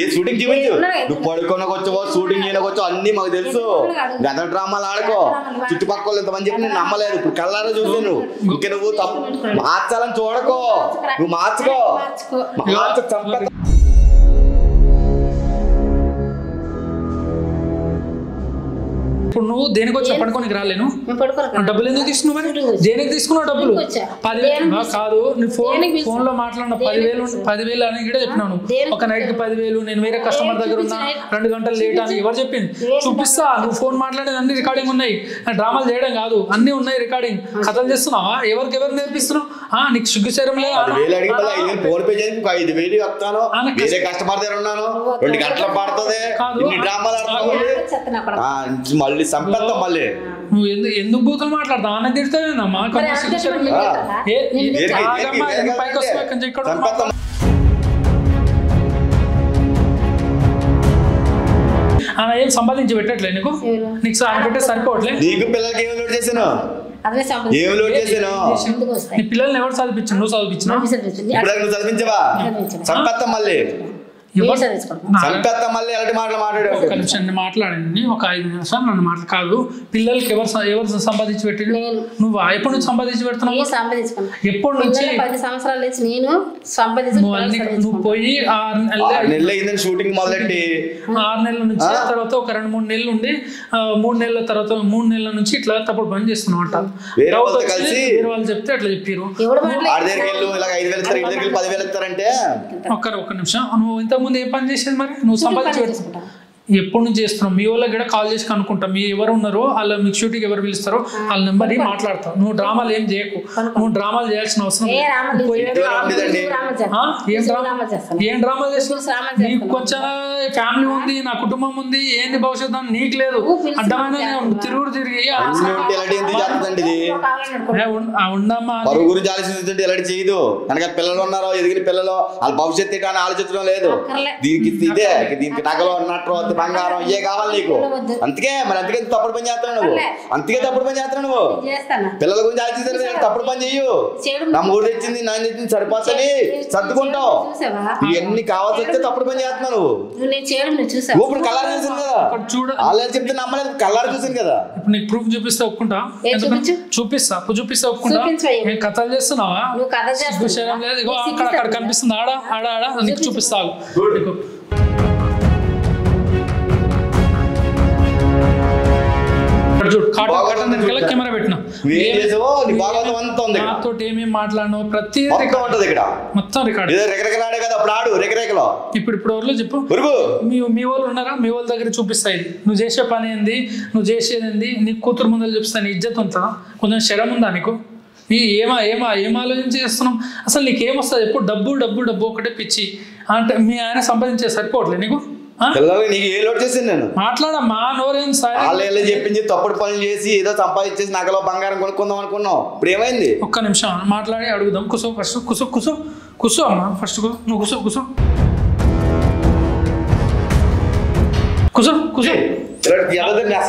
ఏ షూటింగ్ చూపించు. నువ్వు పడుకోనకు వచ్చావో షూటింగ్ చేయడానికి వచ్చావు అన్ని మాకు తెలుసు. గత డ్రామాలు ఆడుకో, చుట్టుపక్కల ఇంతమంది చెప్పి నేను నమ్మలేదు. ఇప్పుడు కళ్ళారా చూసాను నువ్వు. ఇంకా నువ్వు తప్పు మార్చాలని చూడకో, నువ్వు మార్చుకో. ఇప్పుడు నువ్వు దేనికి వచ్చా? పడుకోనికి రాలేను. డబ్బులు ఎందుకు తీసుకున్నావు? మరి దేనికి తీసుకున్నావు డబ్బులు? 10,000 కాదు. నీ ఫోన్ లో మాట్లాడిన 10,000 అని కూడా చెప్పినాను. ఒక నైట్ కి 10,000. నేను వేరే కస్టమర్ దగ్గర ఉన్నా, 2 గంటలు లేట్ అని ఎవరు చెప్పింది? చూపిస్తా. నువ్వు ఫోన్ మాట్లాడేది అన్ని రికార్డింగ్ ఉన్నాయి. డ్రామాలు చేయడం కాదు, అన్ని ఉన్నాయి రికార్డింగ్. కథలు చేస్తున్నావా? ఎవరు నేర్పిస్తున్నావు? నీకు సిగ్గు శరం లేదు. కస్టమర్ దగ్గర ఉన్నాను, 2 గంటలు పడుతుంది. మళ్ళీ సంపేద్దాం. మళ్ళీ నువ్వు ఎందుకు బూతులు మాట్లాడతావు? అన్న తిడతావేనమ్మా. ఏం సంపాదించి పెట్టట్లే నీకు? నీకు పెట్టే సరిపోవట్లే. నీకు పిల్లలకి ఏం లోడ్ చేసాను? ఏం లోడ్ చేసాను? నీ పిల్లల్ని ఎవరు చదివించు? నువ్వు చదివించినా? నువ్వు చదివించవా? సంపేద్దాం. మళ్ళీ మళ్ళీ ఎలాంటి మాటలు మాట్లాడావు? ఒక నిమిషం మాట్లాడండి. ఒక 5 నిమిషాలు నన్ను మాటలు కాదు. పిల్లలకి ఎవరు సంపాదించి పెట్టిండు? నువ్వు ఎప్పటి నుంచి సంపాదించి పెడుతున్నావు? ఎప్పటి నుంచి? 10 సంవత్సరాల నుంచి నేను నువ్వు పోయి 6 నెలలు అయిందని షూటింగ్ మొదలెట్టి 6 నెలల నుంచి తర్వాత ఒక 2-3 నెలలు ఉండి 3 నెలల తర్వాత 3 నెలల నుంచి ఇట్లా తప్పుడు పని చేస్తున్నావు అంట. వేరే వాళ్ళు చెప్తే అట్లా చెప్పారు. ఒక్క నిమిషం. నువ్వు ఇంతకుముందు ఏ పని చేసేది? మరి నువ్వు సంపాదించి పెడుతున్నావు. ఎప్పటి నుంచి చేస్తున్నావు? మీ వాళ్ళకి కూడా కాల్ చేసి కనుక్కుంటా. మీ ఎవరు ఉన్నారో వాళ్ళ మీకు షూటింగ్ ఎవరు పిలుస్తారో వాళ్ళ నెంబర్ మాట్లాడతావు. నువ్వు డ్రామాలు ఏం చేయకు. నువ్వు డ్రామాలు చేయాల్సిన అవసరం. ఏం డ్రామా చేస్తున్నావు? నీకు కొంచెం ఫ్యామిలీ ఉంది, నా కుటుంబం ఉంది, ఏంది భవిష్యత్తు నీకు లేదు. అడ్డమైన తిరుగుడు తిరిగి ఉండమ్మా. గురించి ఆలోచించుంటే ఎలాంటి చేయదు. కనుక పిల్లలు ఉన్నారో, ఎదిగిన పిల్లలు, వాళ్ళ భవిష్యత్తు అని ఆలోచించడం లేదు. దీనికి ఇదే, దీనికి నగలు అన్నట్టు బంగారం ఇవే కావాలి నీకు. అందుకే తప్పుడు పని చేస్తావు నువ్వు. తప్పుడు పని చేస్తావు నువ్వు. పిల్లల గురించి ఆలోచించారు. తప్పుడు పని చెయ్యు. నా మూడు తెచ్చింది, నాన్న తెచ్చింది సరిపోతుంది సర్దుకుంటావు. ఇవన్నీ కావాల్సి వస్తే తప్పుడు పని చేస్తున్నావు నువ్వు. ఇప్పుడు కలర్ చూసాను కదా, ఆల్రెడీ చెప్తే నమ్మలేదు. కలర్ చూసాను కదా. ఇప్పుడు నీకు ప్రూఫ్ చూపిస్తే ఒప్పుకుంటా? చూపిస్తా ఒప్పుకుంటా. కథలు చేస్తున్నావా? లేదు. అక్కడ కనిపిస్తుంది. ఆడ నీకు చూపిస్తావు. కెమెరా పెట్టినా ఏమేమి మాట్లాడినావు ప్రతి మొత్తం రికార్డ్. ఇప్పుడు ఎవరిలో చెప్పు. మీ వాళ్ళు ఉన్నారా? మీ వాళ్ళ దగ్గర చూపిస్తాయి. నువ్వు చేసే పని ఏంది, నువ్వు చేసేది ఏంది, నీ కూతురు ముందర చూపిస్తా. నీ ఇజ్జత్ ఉంటుందా? కొంచెం శరం ఉందా నీకు? ఏం ఆలోచన చేస్తున్నాం? అసలు నీకేమొస్తుంది? ఎప్పుడు డబ్బు డబ్బు డబ్బు ఒకటే పిచ్చి. అంటే మీ ఆయన సంపాదించే సరిపోవట్లే నీకు? నీకు ఏ లోటు చేసింది? నేను మాట్లాడమ్మా. నోరేం వాళ్ళు చెప్పింది తప్పుడు పనులు చేసి ఏదో సంపాదించేసి నగలో బంగారం కొనుక్కుందాం అనుకున్నావు. ఇప్పుడు ఏమైంది? ఒక్క నిమిషం మాట్లాడి అడుగుదాం. కుసో అమ్మా. ఫస్ట్ నువ్వు కూర్చో.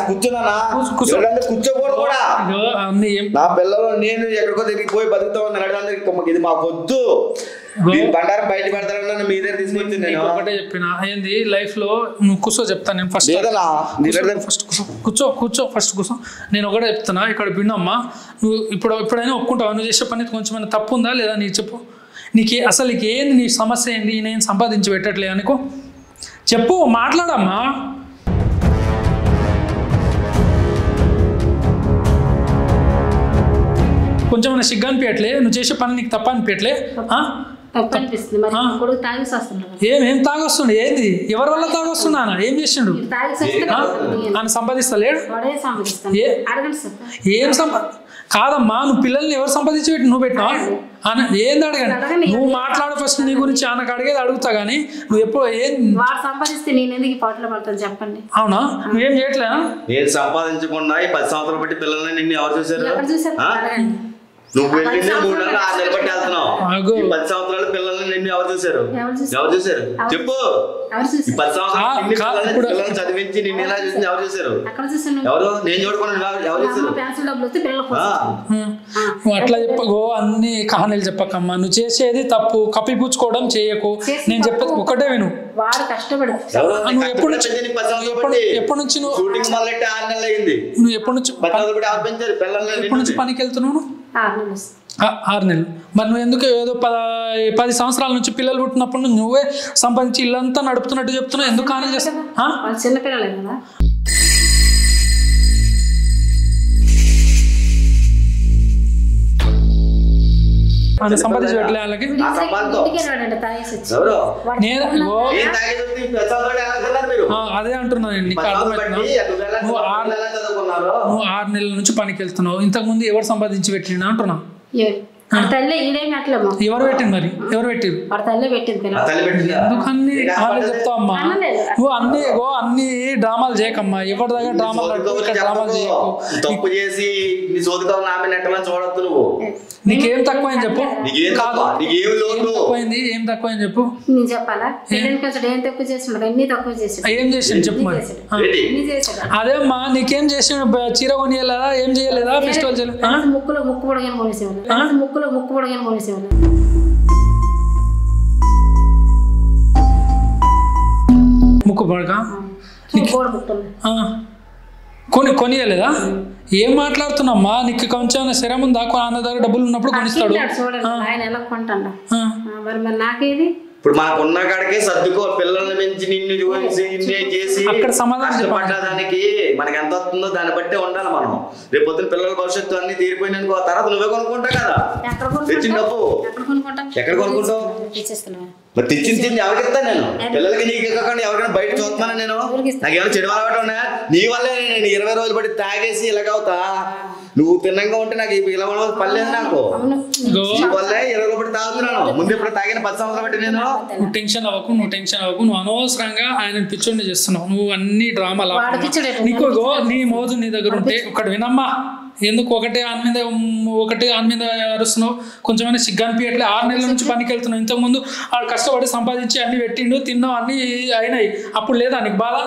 కూర్చున్నానా? కూర్చోకూడదు కూడా. నా పిల్లలు నేను ఎక్కడికో దగ్గరికి పోయి బతుకుతా ఉన్నాను. ఇది మాకు వద్దు. బండారం బయట పెడతారన్నా మీ దగ్గర తీసుకొచ్చి నేను ఒకటే చెప్పిన. ఏంది లైఫ్ లో నువ్వు కూర్చో చెప్తాను. నేను ఫస్ట్ కూర్చో. నేను ఒకటే చెప్తున్నా. ఇక్కడ విన్నమ్మా. నువ్వు ఇప్పుడైనా ఒప్పుకుంటావా? నువ్వు చేసే పని కొంచెం తప్పు ఉందా లేదా? నీకు చెప్పు. అసలు నీకు ఏంది? నీ సమస్య ఏంది? నేను సంపాదించి పెట్టట్లే అనుకో. చెప్పు, మాట్లాడమ్మా. కొంచెం మన సిగ్గు అనిపించట్లే? నువ్వు చేసే పని నీకు తప్ప అనిపించట్లే? ఏం తాగొస్తుండే? ఏంది? ఎవరి వల్ల తాగొస్తున్నా? ఏం చేసిండు? ఆయన సంపాదిస్తలేడు. ఏం కాదమ్మా. నువ్వు పిల్లల్ని ఎవరు సంపాదించి పెట్టి నువ్వు పెట్టినావా? ఏంది అడగండి. నువ్వు మాట్లాడు ఫస్ట్. నీ గురించి ఆయనకు అడిగేది అడుగుతా గానీ నువ్వు ఎప్పుడు ఏం సంపాదిస్తే నేను ఎందుకు పాటలు పడతాను చెప్పండి. అవునా? నువ్వేం చేయట్లేదా? నేను సంపాదించకుండా 10 సంవత్సరాలు బట్టి పిల్లల్ని నిన్ను ఎవరు చూసారు? నువ్వు వెళ్ళింది 3 నెలలు 6 నెలలు బట్టి వెళ్తున్నావు. 10 సంవత్సరాలు పిల్లల్ని నిన్ను ఎవరు చూసారు చెప్పు. ఈ 10 సంవత్సరాలు పిల్లల్ని చదివించి నిన్ను ఇలా చూసింది ఎవరు చూసారు? ఎవరు? నేను చూడకుండా ఎవరు చూసారు? నువ్వు అట్లా చెప్పగో, అన్ని కహానీలు చెప్పకమ్మా. నువ్వు చేసేది తప్పు, కప్పిపుచ్చుకోవడం చేయకు. నేను చెప్పేది ఒకటే విను. వాడు కష్టపడు. నువ్వు ఎప్పటి నుంచి షూటింగ్ మొదలెట్టి 6 నెలలు అయింది. నువ్వు ఎప్పటి నుంచి పనికి వెళ్తున్నావు? 6 నెలలు. మరి నువ్వు ఎందుకు ఏదో 10 సంవత్సరాల నుంచి పిల్లలు పుట్టినప్పుడు నువ్వే సంపాదించి ఇల్లంతా నడుపుతున్నట్టు చెప్తున్నావు? ఎందుకు కానీలు చేస్తావు? చిన్నపిల్లలే కదా. సంపాదించి పెట్టలే వాళ్ళకి. అదే అంటున్నాను, నీకు అర్థమవుతున్నా? నువ్వు 6 నెలల నుంచి పనికి వెళ్తున్నావు. ఇంతకుముందు ఎవరు సంపాదించి పెట్టినా అంటున్నా? ఎవరు పెట్టింది? మరి ఎవరు పెట్టిరు? ఎందుకన్నీ చెప్తావు అమ్మా? నువ్వు అన్ని డ్రామాలు చేయకమ్మా. ఎవరి దగ్గర డ్రామాలు చేయకు. తప్పు చేసి చూడొద్దు. నువ్వు నీకేం తక్కువైంది చెప్పు. ఏం తక్కువైంది చెప్పు. నేను చెప్పాలా? ఏం చేసాను చెప్పు. మరి అదే అమ్మా, నీకేం చేసాను? చీర కొనియలేదా? ఏం చేయలేదా? ఫెస్టివల్ చేయలేదు? ముక్కు పొడగానే కొనేసేవాళ్ళు. ముక్కు పొడగానే కొనేసేవాళ్ళు. ముక్కు పొడగా కొనియలేదా? ఏం మాట్లాడుతున్నామ్మా? నీకు కొంచెం శరం ఉందా? అన్న దగ్గర డబ్బులు ఉన్నప్పుడు కొనిస్తాడు. ఆయన ఎలా కొంటాడు? మరి నాకేది? ఇప్పుడు మనకున్న కాడికే సర్దుకో. పిల్లల్ని పెంచి నిన్ను చేసి అక్కడ సమాధానం పడ్డానికి మనకి ఎంత వస్తుందో దాన్ని బట్టే ఉండాలి మనం. రేపు పొద్దున పిల్లల భవిష్యత్తు అన్ని తీరిపోయినానుకో, తర్వాత నువ్వే కొనుక్కుంటావు కదా. తెచ్చిన డబ్బు ఎక్కడ కొనుక్కుంటావు? మరి తెచ్చింది ఎవరికి ఇస్తాను నేను? పిల్లలకి నీకు ఇవ్వకుండా ఎవరికైనా బయట చూస్తున్నాను నేను? నాకేమైనా చెడు అలవాటు ఉన్నాయా? నీ వల్లే నేను 20 రోజులు బట్టి తాగేసి ఇలాగవుతా. నువ్వు తిన్నంగా ఉంటే నాకు ఇలా పర్లేదు. నాకు నీ వల్లే 20 రోజులు బట్టి తాగుతున్నాను. ముందు ఎప్పుడు తాగిన 10 సంవత్సరాలు బట్టి నేను. నువ్వు టెన్షన్ అవ్వకు. నువ్వు అనవసరంగా ఆయన పిచ్చోడిని చేస్తున్నావు. నువ్వు అన్ని డ్రామాలు నీకు నీ మోజు నీ దగ్గర ఉంటే ఒకటి వినమ్మా. ఎందుకు ఒకటే ఆన్ మీద అరుస్తున్నావు? కొంచెమైనా సిగ్గు అనిపించట్లే? 6 నెలల నుంచి పనికి వెళ్తున్నావు. ఇంతకుముందు ఆడు కష్టపడి సంపాదించి అన్ని పెట్టిండు, తిన్నావు, అన్ని అయినాయి. అప్పుడు లేదా నీకు బాధ?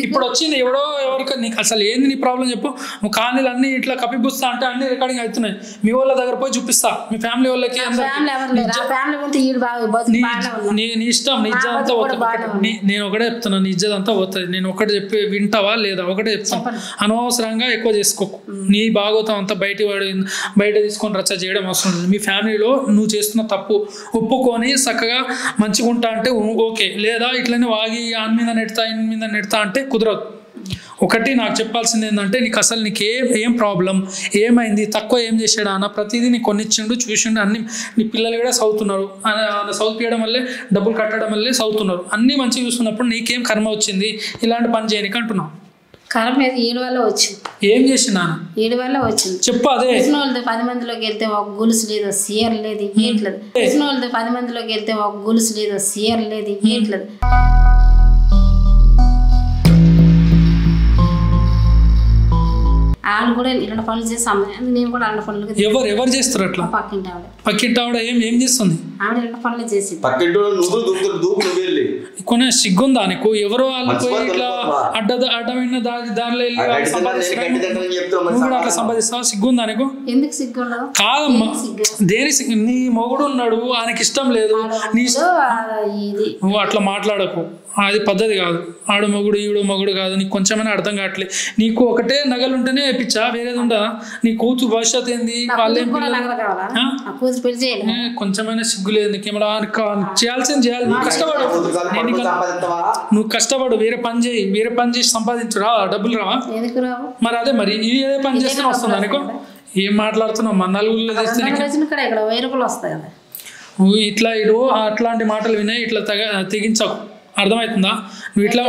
ఇప్పుడు వచ్చింది ఎవరికి? నీకు అసలు ఏంది నీ ప్రాబ్లం చెప్పు. నువ్వు కానీలు అన్ని ఇట్లా కప్పిపుస్తా అంటే అన్ని రికార్డింగ్ అవుతున్నాయి. మీ వాళ్ళ దగ్గర పోయి చూపిస్తా. మీ ఫ్యామిలీ వాళ్ళకి నీ ఇష్టం. నీ ఇజ్జత్ అంతా పోతుంది. నేను ఒకటే చెప్తున్నా, నీ ఇజ్జత్ అంతా పోతుంది. నేను ఒకటి చెప్పి వింటావా లేదా? ఒకటే చెప్తాను, అనవసరంగా ఎక్కువ చేసుకోకు. నీ బాగోతం అంతా బయట తీసుకొని రచ్చ చేయడం అవసరం లేదు. మీ ఫ్యామిలీలో నువ్వు చేస్తున్న తప్పు ఒప్పుకొని చక్కగా మంచిగా ఉంటా అంటే ఓకే. లేదా ఇట్లనే వాగి ఆన్ మీద నెడతా అంటే కుదరదు. ఒకటి నాకు చెప్పాల్సింది ఏంటంటే, నీకు ఏం ప్రాబ్లం, ఏమైంది, తక్కువ ఏం చేశాడు అన్న ప్రతిదీ నీకు కొనిచ్చిండు, చూసిండు. అన్ని నీ పిల్లలు కూడా చదువుతున్నారు. చదివించడం వల్లే, డబ్బులు కట్టడం వల్లే చదువుతున్నారు. అన్నీ మంచిగా చూస్తున్నప్పుడు నీకేం కర్మ వచ్చింది ఇలాంటి పని చేయడానికి అంటున్నావు? కర్మ ఈడు వల్ల వచ్చింది. ఏం చేసినా? ఈడు వల్ల వచ్చింది. చెప్పు. అదే 10 మందిలోకి వెళ్తే ఒక గొలుసు లేదు, సీయర్ లేదు, ఇట్లేదు. 10 మందిలోకి వెళ్తే ఒక గొలుసు లేదు, సీయర్ లేదు, ఇట్లేదు. వాళ్ళు కూడా ఇలాంటి పనులు చేసి నేను కూడా అలాంటి పనులు. ఎవరు చేస్తారు అట్లా? పక్కింటి ఆవిడ ఏం చేస్తుంది? ఆవిడ ఇలాంటి పనులు చేసి కొన్ని సిగ్గుందా నీకు? ఎవరో వాళ్ళు ఇట్లా అడ్డమైన దారిలో అట్లా సంపాదిస్తావు? సిగ్గుందా నీకు? ఎందుకు సిగ్గు? కాదమ్మా, దేని నీ మొగుడు ఉన్నాడు, ఆయనకి ఇష్టం లేదు, నువ్వు అట్లా మాట్లాడకు. అది పద్ధతి కాదు. ఆడు మొగుడు ఈడు మొగుడు కాదు. నీకు కొంచెమైనా అర్థం కావట్లేదు. నీకు ఒకటే నగలు ఉంటేనే పిచ్చా, వేరేది ఉండదా? నీ కూతురు భవిష్యత్ ఏంది? వాళ్ళేం కొంచెమైనా సిగ్గు లేదు నీకేమన్నా? చేయాల్సింది చేయాలి. నువ్వు కష్టపడు, వేరే పని చేసి సంపాదించు. రా, డబ్బులు రావా? మరి అదే మరి ఇది ఏదే పని చేస్తే వస్తుందా నీకు? ఏం మాట్లాడుతున్నావు? మన నలుగురిలో చేస్తే ఇట్లా ఇడు అట్లాంటి మాటలు వినే ఇట్లా తెగించకు. అర్థమవుతుందా? నువ్వు ఇట్లా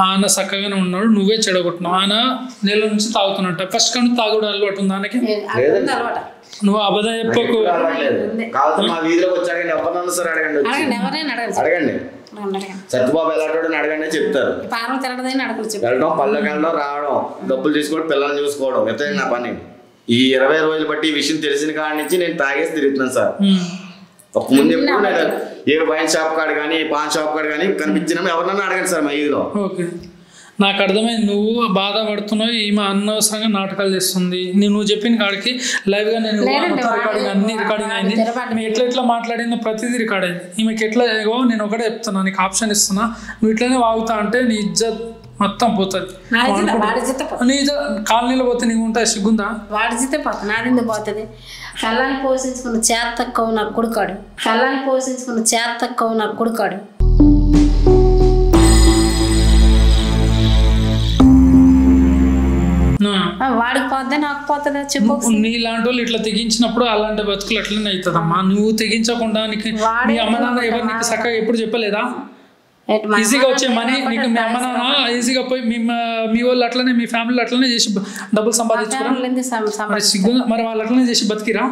ఆయన చక్కగానే ఉన్నాడు, నువ్వే చెడగొట్టినావు. ఆయన నెల నుంచి తాగుతున్నట్ట. ఫస్ట్ కానీ తాగుడు అలవాటు ఉంది ఆయనకి. నువ్వు అబద్ధం చెప్పకు. సత్యబాబు ఎలాంటి అడగండి చెప్తారు. వెళ్ళడం, పళ్ళకి వెళ్ళడం, రావడం, డబ్బులు తీసుకోవడం, పిల్లల్ని చూసుకోవడం, ఎంత నా పని. ఈ 20 రోజులు బట్టి ఈ విషయం తెలిసిన కాడి నుంచి నేను తాగేసి తిరుగుతున్నాను సార్. ముందు ఎప్పుడు నేను ఏ వైన్ షాప్ కాడ కానీ పాన్ షాప్ కాడ కానీ కనిపించినా ఎవరినన్నా అడగండి సార్ మా ఈదులో. ఓకే, నాకు అర్థమైంది. నువ్వు బాధపడుతున్నావు, ఈమె అనవసరంగా నాటకాలు చేస్తుంది. నువ్వు చెప్పిన కాడికి లైవ్గా నేను రికార్డింగ్ అన్ని రికార్డింగ్ అయింది. మేము ఎట్లా మాట్లాడిందో ప్రతిదీ రికార్డ్ అయింది. ఈమెకి ఎట్లా నేను ఒకటే చెప్తున్నా, నీకు ఆప్షన్ ఇస్తున్నా, నువ్వు ఇట్లనే వాగుతా అంటే నీ ఇజ్జత్ మొత్తం పోతుంది. నీ కాలనీలో పోతే నీకు ఉంటాయి సిగ్గుందా? వాడి జీతే పోతుంది, నాదింది పోతుంది. కళ్ళని పోషించుకున్న చేత తక్కువ నాకు కొడుకాడు, కళ్ళని పోషించుకున్న చేత తక్కువ నాకు కొడుకాడు. వాడికి పోతే నాకు పోతుందా చెప్పు. నీలాంటి వాళ్ళు ఇట్లా తెగించినప్పుడు అలాంటి బతుకులు అట్లనే అవుతుందమ్మా. నువ్వు తెగించకుండా నీకు మీ అమ్మ నాన్న ఎవరు నీకు చక్కగా ఎప్పుడు చెప్పలేదా? ఈజీగా వచ్చే మనీ నీకు మీ అమ్మ నాన్న ఈజీగా పోయి మీ వాళ్ళు అట్లనే మీ ఫ్యామిలీ అట్లనే చేసి డబ్బులు సంపాదించుకోరా? మరి వాళ్ళు అట్లనే చేసి బతికిరా?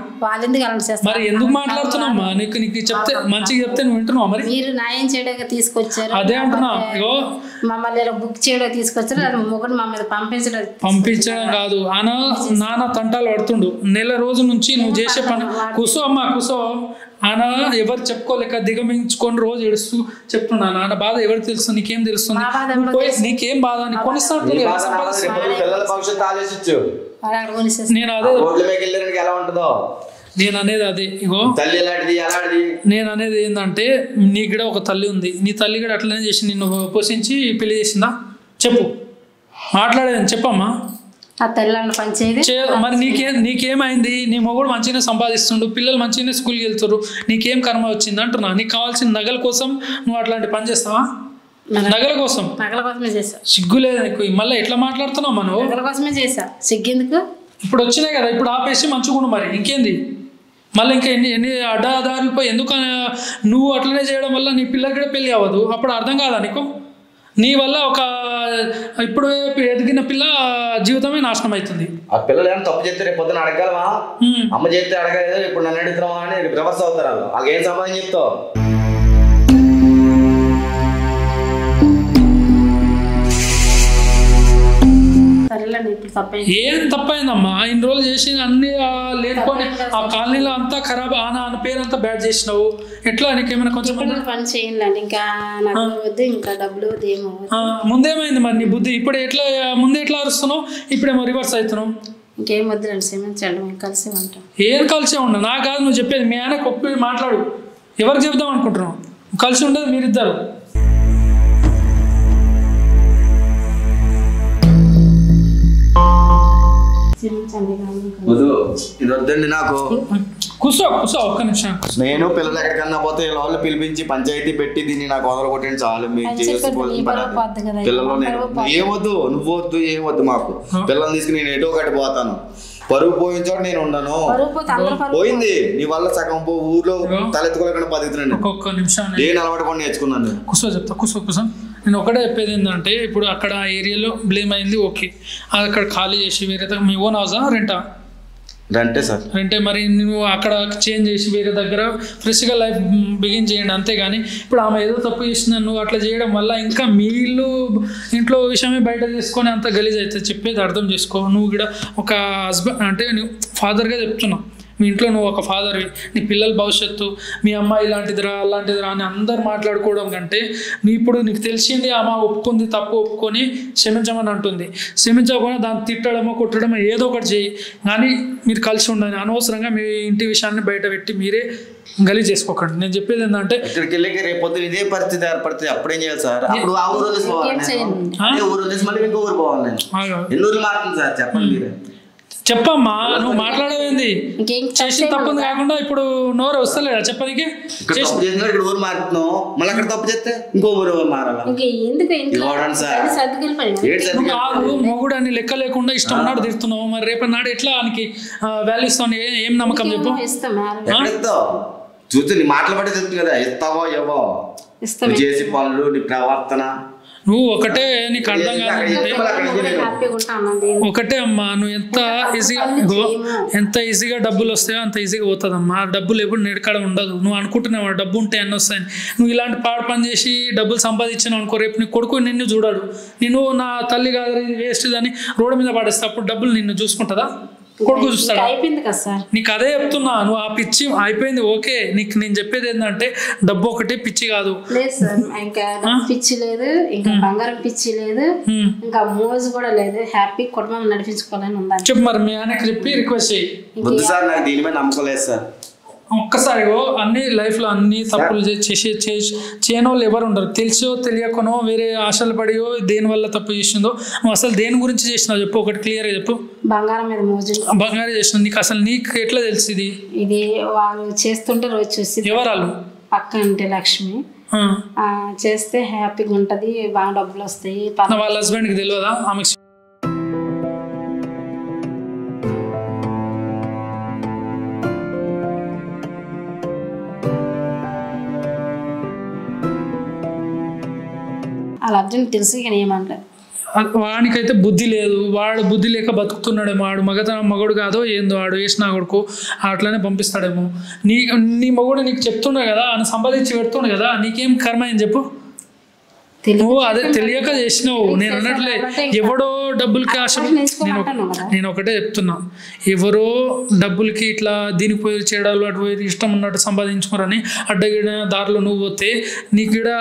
మరి ఎందుకు మాట్లాడుతున్నామ్మా? నీకు చెప్తే మంచిగా చెప్తే నువ్వు వింటున్నావా? మరి మీరు న్యాయం చేయడానికి తీసుకొచ్చారు, అదే అంటున్నా. ఇగో మమ్మల్ని బుక్ చేయడానికి తీసుకొచ్చారు, అది మొగుడు మమ్మల్ని పంపించడం కాదు. నాన్న తంటాలు పడుతుండు నెల రోజు నుంచి. నువ్వు చేసే పని కూసో అమ్మా కూసో. ఆయన ఎవరు చెప్పుకోలేక దిగమించుకొని రోజు ఏడుస్తూ చెప్తున్నా, నాన్న బాధ ఎవరికి తెలుస్తుంది? నీకేం తెలుస్తుంది? నీకేం బాధ? నీకు కొనిస్తాడు. నేను అదే నేను అనేది అదే. ఇగో నేను అనేది ఏంటంటే నీకు కూడా ఒక తల్లి ఉంది. నీ తల్లి కూడా అట్లనే చేసి నిన్ను పోషించి పెళ్లి చేసిందా? చెప్పు, మాట్లాడేది చెప్పమ్మా. మరి నీకేమైంది? నీ మొగుడు మంచిగానే సంపాదిస్తుండు, పిల్లలు మంచిగానే స్కూల్కి వెళ్తారు, నీకేం కర్మ వచ్చింది అంటున్నా. నీకు కావాల్సిన నగల కోసం నువ్వు అట్లాంటి పని చేస్తావా? నగల కోసం సిగ్గు లేదు నీకు? మళ్ళీ ఎట్లా మాట్లాడుతున్నావు? మనం నగల కోసమే చేసా, సిగ్గెందుకు? ఇప్పుడు వచ్చినాయి కదా, ఇప్పుడు ఆపేసి మంచిగా మరి ఇంకేంది? మళ్ళీ ఇంకా ఎన్ని అడ్డదారులు పోయి ఎందుకు? నువ్వు అట్లనే చేయడం వల్ల నీ పిల్లకి కూడా పెళ్ళి అవ్వదు. అప్పుడు అర్థం కాదా నీకు? నీ వల్ల ఒక ఇప్పుడు ఎదిగిన పిల్ల జీవితమే నాశనం అవుతుంది. ఆ పిల్లలు ఏమైనా తప్పు చేస్తే రేపు పొద్దున అడగలవా? అమ్మ చేస్తే అడగలేదు, ఇప్పుడు నన్ను అడుగుతున్నావా అని రివర్స్ అవుతారు. వాళ్ళకి ఏం సమాధానం చెప్తావు? ఏం తప్పైందమ్మా? ఇన్ని రోజులు చేసి అన్ని లేకపోతే ఆ కాలనీలో అంతా ఖరాబ్, ఆన పేరు అంతా బ్యాడ్ చేసినావు. ఎట్లా నీకేమైనా కొంచెం పని చేయాలండి, ఇంకా వద్దు, ఇంకా డబ్బులు ఏమో. ముందేమైంది మరి నీ బుద్ధి? ఇప్పుడు ఎట్లా ముందే ఎట్లా అరుస్తున్నావు, ఇప్పుడేమో రివర్స్ అవుతున్నావు. ఇంకేం వద్దులండి, క్షమించండి, మేము కలిసి ఉంటాం. ఏం కలిసే ఉండవు? నాకు కాదు నువ్వు చెప్పేది, మీ ఆయన కొప్పి మాట్లాడు. ఎవరికి చెప్దాం అనుకుంటున్నావు? కలిసి ఉండదు మీరిద్దరు. ఇది వద్దండి నాకు. కూర్చో ఒక్క నిమిషం. నేను పిల్లలు ఎక్కడికన్నా పోతే వాళ్ళు పిలిపించి పంచాయతీ పెట్టి దీన్ని నాకు వదలు కొట్టండి చాలు. మీరు పిల్లలు ఏమొద్దు, నువ్వు వద్దు, ఏమొద్దు మాకు. పిల్లల్ని తీసుకుని నేను ఎటో ఒకటి పోతాను. పరువు పోయిన చోట నేను ఉండను. పోయింది నీ వల్ల సగం ఊర్లో తలెత్తుకోలేకుండా బతుకుతున్నాను. ఒక్క నిమిషం ఏం అలవాటు కూడా నేర్చుకున్నాను నేను. కూర్చో చెప్తా, కూర్చో. నేను ఒకటే చెప్పేది ఏంటంటే, ఇప్పుడు అక్కడ ఏరియాలో బ్లేమ్ అయింది, ఓకే. అది అక్కడ ఖాళీ చేసి వేరే దగ్గర మీ ఓన్ హౌసా రెంటా? రెంటే సార్. రెంటే. మరి నువ్వు అక్కడ చేంజ్ చేసి వేరే దగ్గర ఫ్రెష్గా లైఫ్ బిగిన్ చేయండి, అంతేగాని ఇప్పుడు ఆమె ఏదో తప్పు చేసిన నువ్వు అట్లా చేయడం వల్ల ఇంకా మీ ఇంట్లో విషయమే బయట తీసుకొని అంత గలీజ్ అవుతుంది. చెప్పేది అర్థం చేసుకో. నువ్వు కూడా ఒక హస్బెండ్ అంటే నువ్వు ఫాదర్గా చెప్తున్నావు. మీ ఇంట్లో నువ్వు ఒక ఫాదర్వి, నీ పిల్లల భవిష్యత్తు, మీ అమ్మాయి ఇలాంటిదిరా అలాంటిదిరా అని అందరు మాట్లాడుకోవడం కంటే ఇప్పుడు నీకు తెలిసింది ఆమె ఒప్పుకుంది, తప్పు ఒప్పుకొని క్షమించమని అంటుంది. క్షమించకుండా దాన్ని తిట్టడమో కొట్టడమో ఏదో ఒకటి చేయి, కానీ మీరు కలిసి ఉండాలి. అనవసరంగా మీ ఇంటి విషయాన్ని బయట పెట్టి మీరే గలీజ్ చేసుకోకండి. నేను చెప్పేది ఏంటంటే, ఇక్కడికి వెళ్ళి రేపు ఇదే పరిస్థితి ఏర్పడుతుంది, అప్పుడేం చేయాలి సార్? అప్పుడు ఆ ఊరు వదిలేసి మళ్ళీ ఇంకో ఊరు పోవాలి. నేను ఎన్ని ఊరు మారుతుంది సార్ చెప్పండి మీరే. చెప్పమ్మా, నువ్వు మాట్లాడవేంది? చేసిన తప్పుంది కాకుండా ఇప్పుడు నోరు వస్తలేదా చెప్పడానికి? ఊరు మారుతున్నావు, మళ్ళీ అక్కడ తప్పు చేస్తే ఇంకో ఊరు మారాలి. మొగుడు అని లెక్క లేకుండా ఇష్టం ఉన్నాడు తిడుతున్నావు. మరి రేపటి నాడు ఎట్లా ఆయనకి వాల్యూ ఇస్తావు? ఏం నమ్మకం చెప్పు? చూస్తే నీ మాటలు పడి తెలుస్తుంది కదా, ఇస్తావో ఇవ్వో చేసి పనులు నీ ప్రవర్తన. నువ్వు ఒకటే, నీకు అర్థం కాదంటే ఒకటే అమ్మా, నువ్వు ఎంత ఈజీగా డబ్బులు వస్తాయో అంత ఈజీగా పోతుందమ్మా. డబ్బులు ఎప్పుడు నిడకడ ఉండదు. నువ్వు అనుకుంటున్నావు డబ్బు ఉంటే అన్నీ వస్తాయని. నువ్వు ఇలాంటి పాడు పని చేసి డబ్బులు సంపాదించావు అనుకో, రేపు నీ కొడుకు నిన్ను చూడాడు. నేను నా తల్లి కాదు ఇది వేస్ట్ అని రోడ్డు మీద పడేస్తా, అప్పుడు డబ్బులు నిన్ను చూసుకుంటుందా? కొడుకు చూస్తాడు. అయిపోయింది కదా సార్. నీకు అదే చెప్తున్నా, నువ్వు ఆ పిచ్చి అయిపోయింది ఓకే. నీకు నేను చెప్పేది ఏంటంటే డబ్బు ఒకటి పిచ్చి కాదు. లేదు సార్, ఇంకా పిచ్చి లేదు, ఇంకా బంగారం పిచ్చి లేదు, ఇంకా మోజు కూడా లేదు. హ్యాపీ కుటుంబం నడిపించుకోవాలని ఉందని చెప్పు. మరి మీ ఆయనకి చెప్పి రిక్వెస్ట్ చేయి. సార్ నాకు దీని మీద నమ్మకం లేదు సార్. ఒక్కసారి అన్ని లైఫ్లో అన్ని తప్పులు చేయని వాళ్ళు ఎవరు ఉండరు. తెలిసో తెలియకనో వేరే ఆశలు పడియో దేనివల్ల తప్పు చేసిందో నువ్వు అసలు దేని గురించి చేసినావు చెప్పు, ఒకటి క్లియర్గా చెప్పు. బంగారం మీద మోజు. బంగారం చేసినావు, నీకు అసలు నీకు ఎట్లా తెలుసు ఇది? ఇది వాళ్ళు చేస్తుంటే రోజు చూసి. ఎవరాలు? పక్క అంటే లక్ష్మి చేస్తే హ్యాపీగా ఉంటది, బాగా డబ్బులు వస్తాయి. వాళ్ళ హస్బెండ్కి తెలియదా ఆమెకు? అలా అర్జున్ తెలుసు ఇక ఏమంటారు. వాడికైతే బుద్ధి లేదు, వాడు బుద్ధి లేక బతుకుతున్నాడేమో. వాడు మగడు కాదో ఏందో, వాడు వేసిన కొడుకు అట్లనే పంపిస్తాడేమో. నీ మగడు నీకు చెప్తుండే కదా, అని సంపాదించి పెడుతుండే కదా, నీకేం కర్మ అని చెప్పు. నువ్వు అదే తెలియక చేసినావు. నేను అన్నట్లే ఎవడో డబ్బులకి ఆశ. నేను ఒకటే చెప్తున్నా, ఎవరో డబ్బులకి ఇట్లా దీనికి పోయి చేయడాలు అటు పోయి ఇష్టం ఉన్నట్టు సంపాదించుకోరని అడ్డగిన దారిలో నువ్వు పోతే నీకు కూడా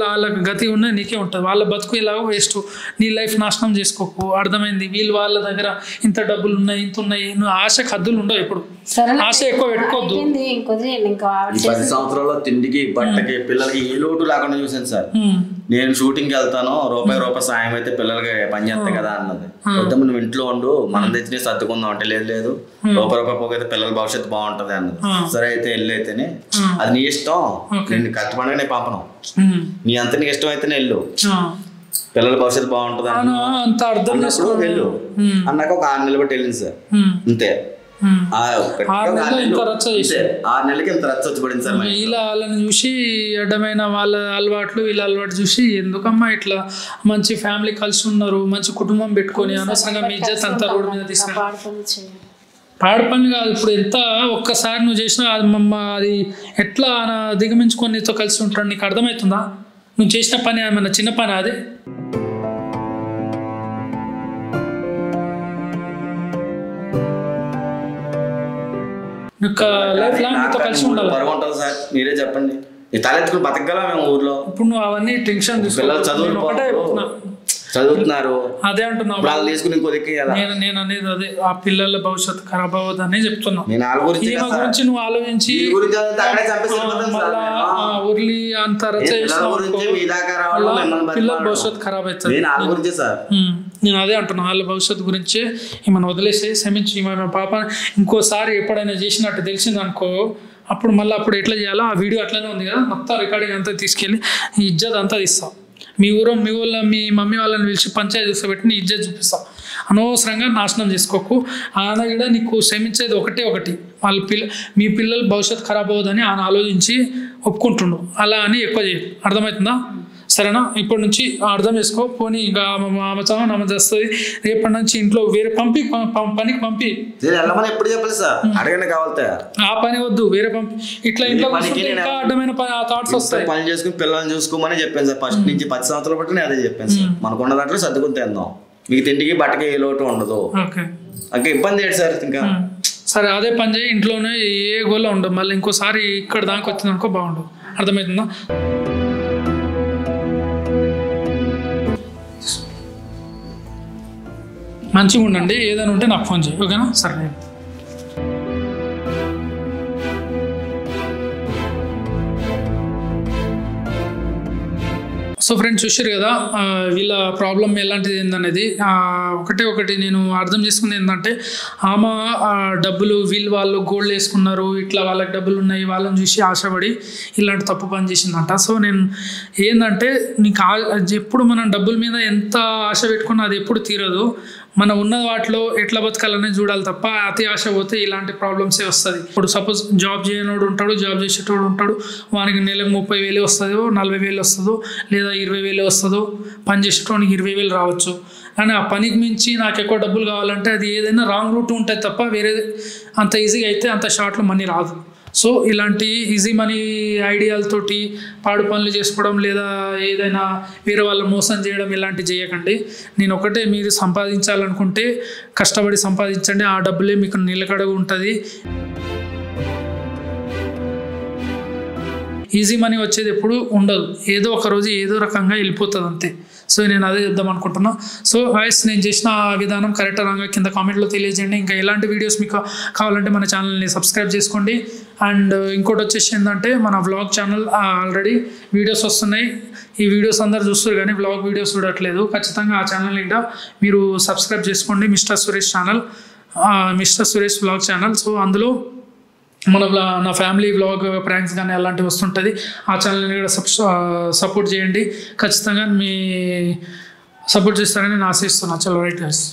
వాళ్ళకి గతి ఉన్నది నీకే ఉంటుంది. వాళ్ళ బతుకు ఇలాగో వేస్ట్. నీ లైఫ్ నాశనం చేసుకోకు. అర్థమైంది? వీళ్ళు వాళ్ళ దగ్గర ఇంత డబ్బులు ఉన్నాయి, ఇంత ఉన్నాయి. నువ్వు ఆశకు హద్దులు ఉండవు. ఎప్పుడు ఆశ ఎక్కువ పెట్టుకోవద్దు. 10 సంవత్సరాల్లో తిండికి బట్టకి పిల్లలకి ఏ లోటు లేకుండా చూసాను సార్. నేను షూటింగ్కి వెళ్తాను, రూపాయి సాయం అయితే పిల్లలకి పని చేస్తాయి కదా అన్నది. వద్దమ్మ నువ్వు ఇంట్లో ఉండు, మనం తెచ్చి సర్దుకుందాం అంటే లేదు రూపాయి పోగైతే పిల్లల భవిష్యత్తు బాగుంటది అన్నది. సరే అయితే వెళ్ళి అయితేనే అది నీ ఇష్టం, నేను కష్టపడగా నేను పంపను, నీ అంత నీకు ఇష్టం అయితేనే వెళ్ళు, పిల్లల భవిష్యత్తు బాగుంటది అన్నప్పుడు వెళ్ళు అన్నాక ఒక 6 నెలలు బట్టి వెళ్ళింది సార్. అంతే. 6 నెలలకి ఇంత రచ్చ వచ్చి పడింది సార్. వాళ్ళని చూసి అడ్డమైన వాళ్ళ అలవాట్లు వీళ్ళ అలవాటు చూసి ఎందుకమ్మా ఇట్లా మంచి ఫ్యామిలీ కలిసి ఉన్నారు, మంచి కుటుంబం పెట్టుకొని అనవసరంగా మీ ఇజ్జత్ అంతా రోడ్డు మీద తీసుకురా. పాడు పని కాదు. ఇప్పుడు ఎంత ఒక్కసారి నువ్వు చేసినా అది ఎట్లా దిగమించుకొని నీతో కలిసి ఉంటాడు. నీకు అర్థమవుతుందా? నువ్వు చేసిన పని ఏమన్నా చిన్న పని? అది లైఫ్ లాంగ్ నీతో కలిసి ఉండాలి. సార్ మీరే చెప్పండి, తలెత్తుకుని బతకగల మేము ఊర్లో. ఇప్పుడు నువ్వు అవన్నీ టెన్షన్ పిల్లలు చదువుతున్నారు, అదే అంటున్నావు. తీసుకుని నేను అనేది అదే, ఆ పిల్లల భవిష్యత్తు ఖరాబ్ అవ్వదని చెప్తున్నా. గురించి నువ్వు ఆలోచించి ఊర్లి అంత పిల్లల భవిష్యత్తు ఖరాబ్ అవుతుంది. నేను అదే అంటున్నా, వాళ్ళ భవిష్యత్తు గురించే మనం వదిలేసి క్షమించి మన పాప ఇంకోసారి ఎప్పుడైనా చేసినట్టు తెలిసిందనుకో, అప్పుడు మళ్ళీ అప్పుడు ఎట్లా చేయాలో ఆ వీడియో అట్లనే ఉంది కదా, మొత్తం రికార్డింగ్ అంతా తీసుకెళ్ళి ఈ ఇజ్జత్ అంతా తీస్తాం. మీ వాళ్ళ మీ మమ్మీ వాళ్ళని పిలిచి పంచాయతీ చూసబెట్టి నీ ఇజ్జత్ చూపిస్తాం. అనవసరంగా నాశనం చేసుకోకు. ఆయన కూడా నీకు క్షమించేది ఒకటి, మీ పిల్లల భవిష్యత్తు ఖరాబ్ అవ్వదని ఆయన ఆలోచించి ఒప్పుకుంటుండు. అలా అని ఎక్కువ చేయ. అర్థమవుతుందా? సరేనా? ఇప్పటి నుంచి అర్థం చేసుకో. పోనీ ఇంకా ఆమె చేస్తుంది. రేపటి నుంచి ఇంట్లో వేరే పనికి పంపి. ఎప్పుడు చెప్పలేదు సార్, అడగనే కావాలి. ఆ పని వద్దు, వేరే పంపి. ఇట్లా ఇంట్లో అడ్డమైన థాట్స్ వస్తాయి. పని చేసుకుని పిల్లల్ని చూసుకోమని చెప్పాను సార్. ఫస్ట్ నుంచి 10 సంవత్సరాలు బట్టి నేను అదే చెప్పాను సార్. మనకున్న దాంట్లో సర్దుకుని తిందాం, మీకు తిండికి బట్టకి ఏ లోటు ఉండదు. ఇంకా ఇబ్బంది ఏంటి సార్? ఇంకా సరే అదే పని చేయి. ఇంట్లోనే ఏ గోళ ఉండదు. మళ్ళీ ఇంకోసారి ఇక్కడ దాకా వచ్చింది అనుకో బాగుండదు. అర్థమవుతుందా? మంచిగా ఉండండి. ఏదైనా ఉంటే నాకు ఫోన్ చేయి, ఓకేనా? సరే. సో ఫ్రెండ్స్ చూసారు కదా వీళ్ళ ప్రాబ్లం ఎలాంటిది ఏందనేది. ఒకటి నేను అర్థం చేసుకుంది ఏంటంటే, ఆమె డబ్బులు వాళ్ళు గోల్డ్ వేసుకున్నారు, ఇట్లా వాళ్ళకి డబ్బులు ఉన్నాయి, వాళ్ళని చూసి ఆశపడి ఇలాంటి తప్పు పని చేసిందంట. సో నేను ఏంటంటే, నీకు ఎప్పుడు మనం డబ్బుల మీద ఎంత ఆశ పెట్టుకున్నా అది ఎప్పుడు తీరదు. మనం ఉన్న వాటిలో ఎట్లా బతకాలనే చూడాలి తప్ప అతి ఆశ పోతే ఇలాంటి ప్రాబ్లమ్సే వస్తుంది. ఇప్పుడు సపోజ్ జాబ్ చేయనోడు ఉంటాడు, జాబ్ చేసేటోడు ఉంటాడు. వానికి నెలకు 30,000 వస్తుందో, 40,000 వస్తుందో, లేదా 20,000 వస్తుందో. పని చేసేటోనికి 20,000 రావచ్చు. కానీ ఆ పనికి మించి నాకు ఎక్కువ డబ్బులు కావాలంటే అది ఏదైనా రాంగ్ రూట్ ఉంటుంది తప్ప వేరే అంత ఈజీగా అయితే అంత షార్ట్లో మనీ రాదు. సో ఇలాంటి ఈజీ మనీ ఐడియాలతోటి పాడు పనులు చేసుకోవడం లేదా ఏదైనా వేరే వాళ్ళ మోసం చేయడం ఇలాంటివి చేయకండి. నేను ఒకటే, మీరు సంపాదించాలనుకుంటే కష్టపడి సంపాదించండి, ఆ డబ్బులే మీకు నిలకడగా ఉంటుంది. ఈజీ మనీ వచ్చేది ఎప్పుడు ఉండదు, ఏదో ఒక రోజు ఏదో రకంగా వెళ్ళిపోతుంది అంతే. సో నేను అదే చెప్దాం అనుకుంటున్నా. సో వాయిస్ నేను చేసిన విధానం కరెక్ట్ రాగా కింద కామెంట్లో తెలియజేయండి. ఇంకా ఎలాంటి వీడియోస్ మీకు కావాలంటే మన ఛానల్ని సబ్స్క్రైబ్ చేసుకోండి. అండ్ ఇంకోటి వచ్చేసి ఏంటంటే మన వ్లాగ్ ఛానల్ ఆల్రెడీ వీడియోస్ వస్తున్నాయి. ఈ వీడియోస్ అందరు చూస్తారు కానీ వ్లాగ్ వీడియోస్ చూడట్లేదు. ఖచ్చితంగా ఆ ఛానల్ కూడా మీరు సబ్స్క్రైబ్ చేసుకోండి. Mister Suresh channel, mister Suresh vlog channel. So అందులో నా ఫ్యామిలీ వ్లాగ్ ప్రాంక్స్ కానీ అలాంటివి వస్తుంటుంది. ఆ ఛానల్ని కూడా సపోర్ట్ చేయండి. ఖచ్చితంగా మీ సపోర్ట్ చేస్తారని నేను ఆశిస్తున్నాను. చలో రైట్ గైస్.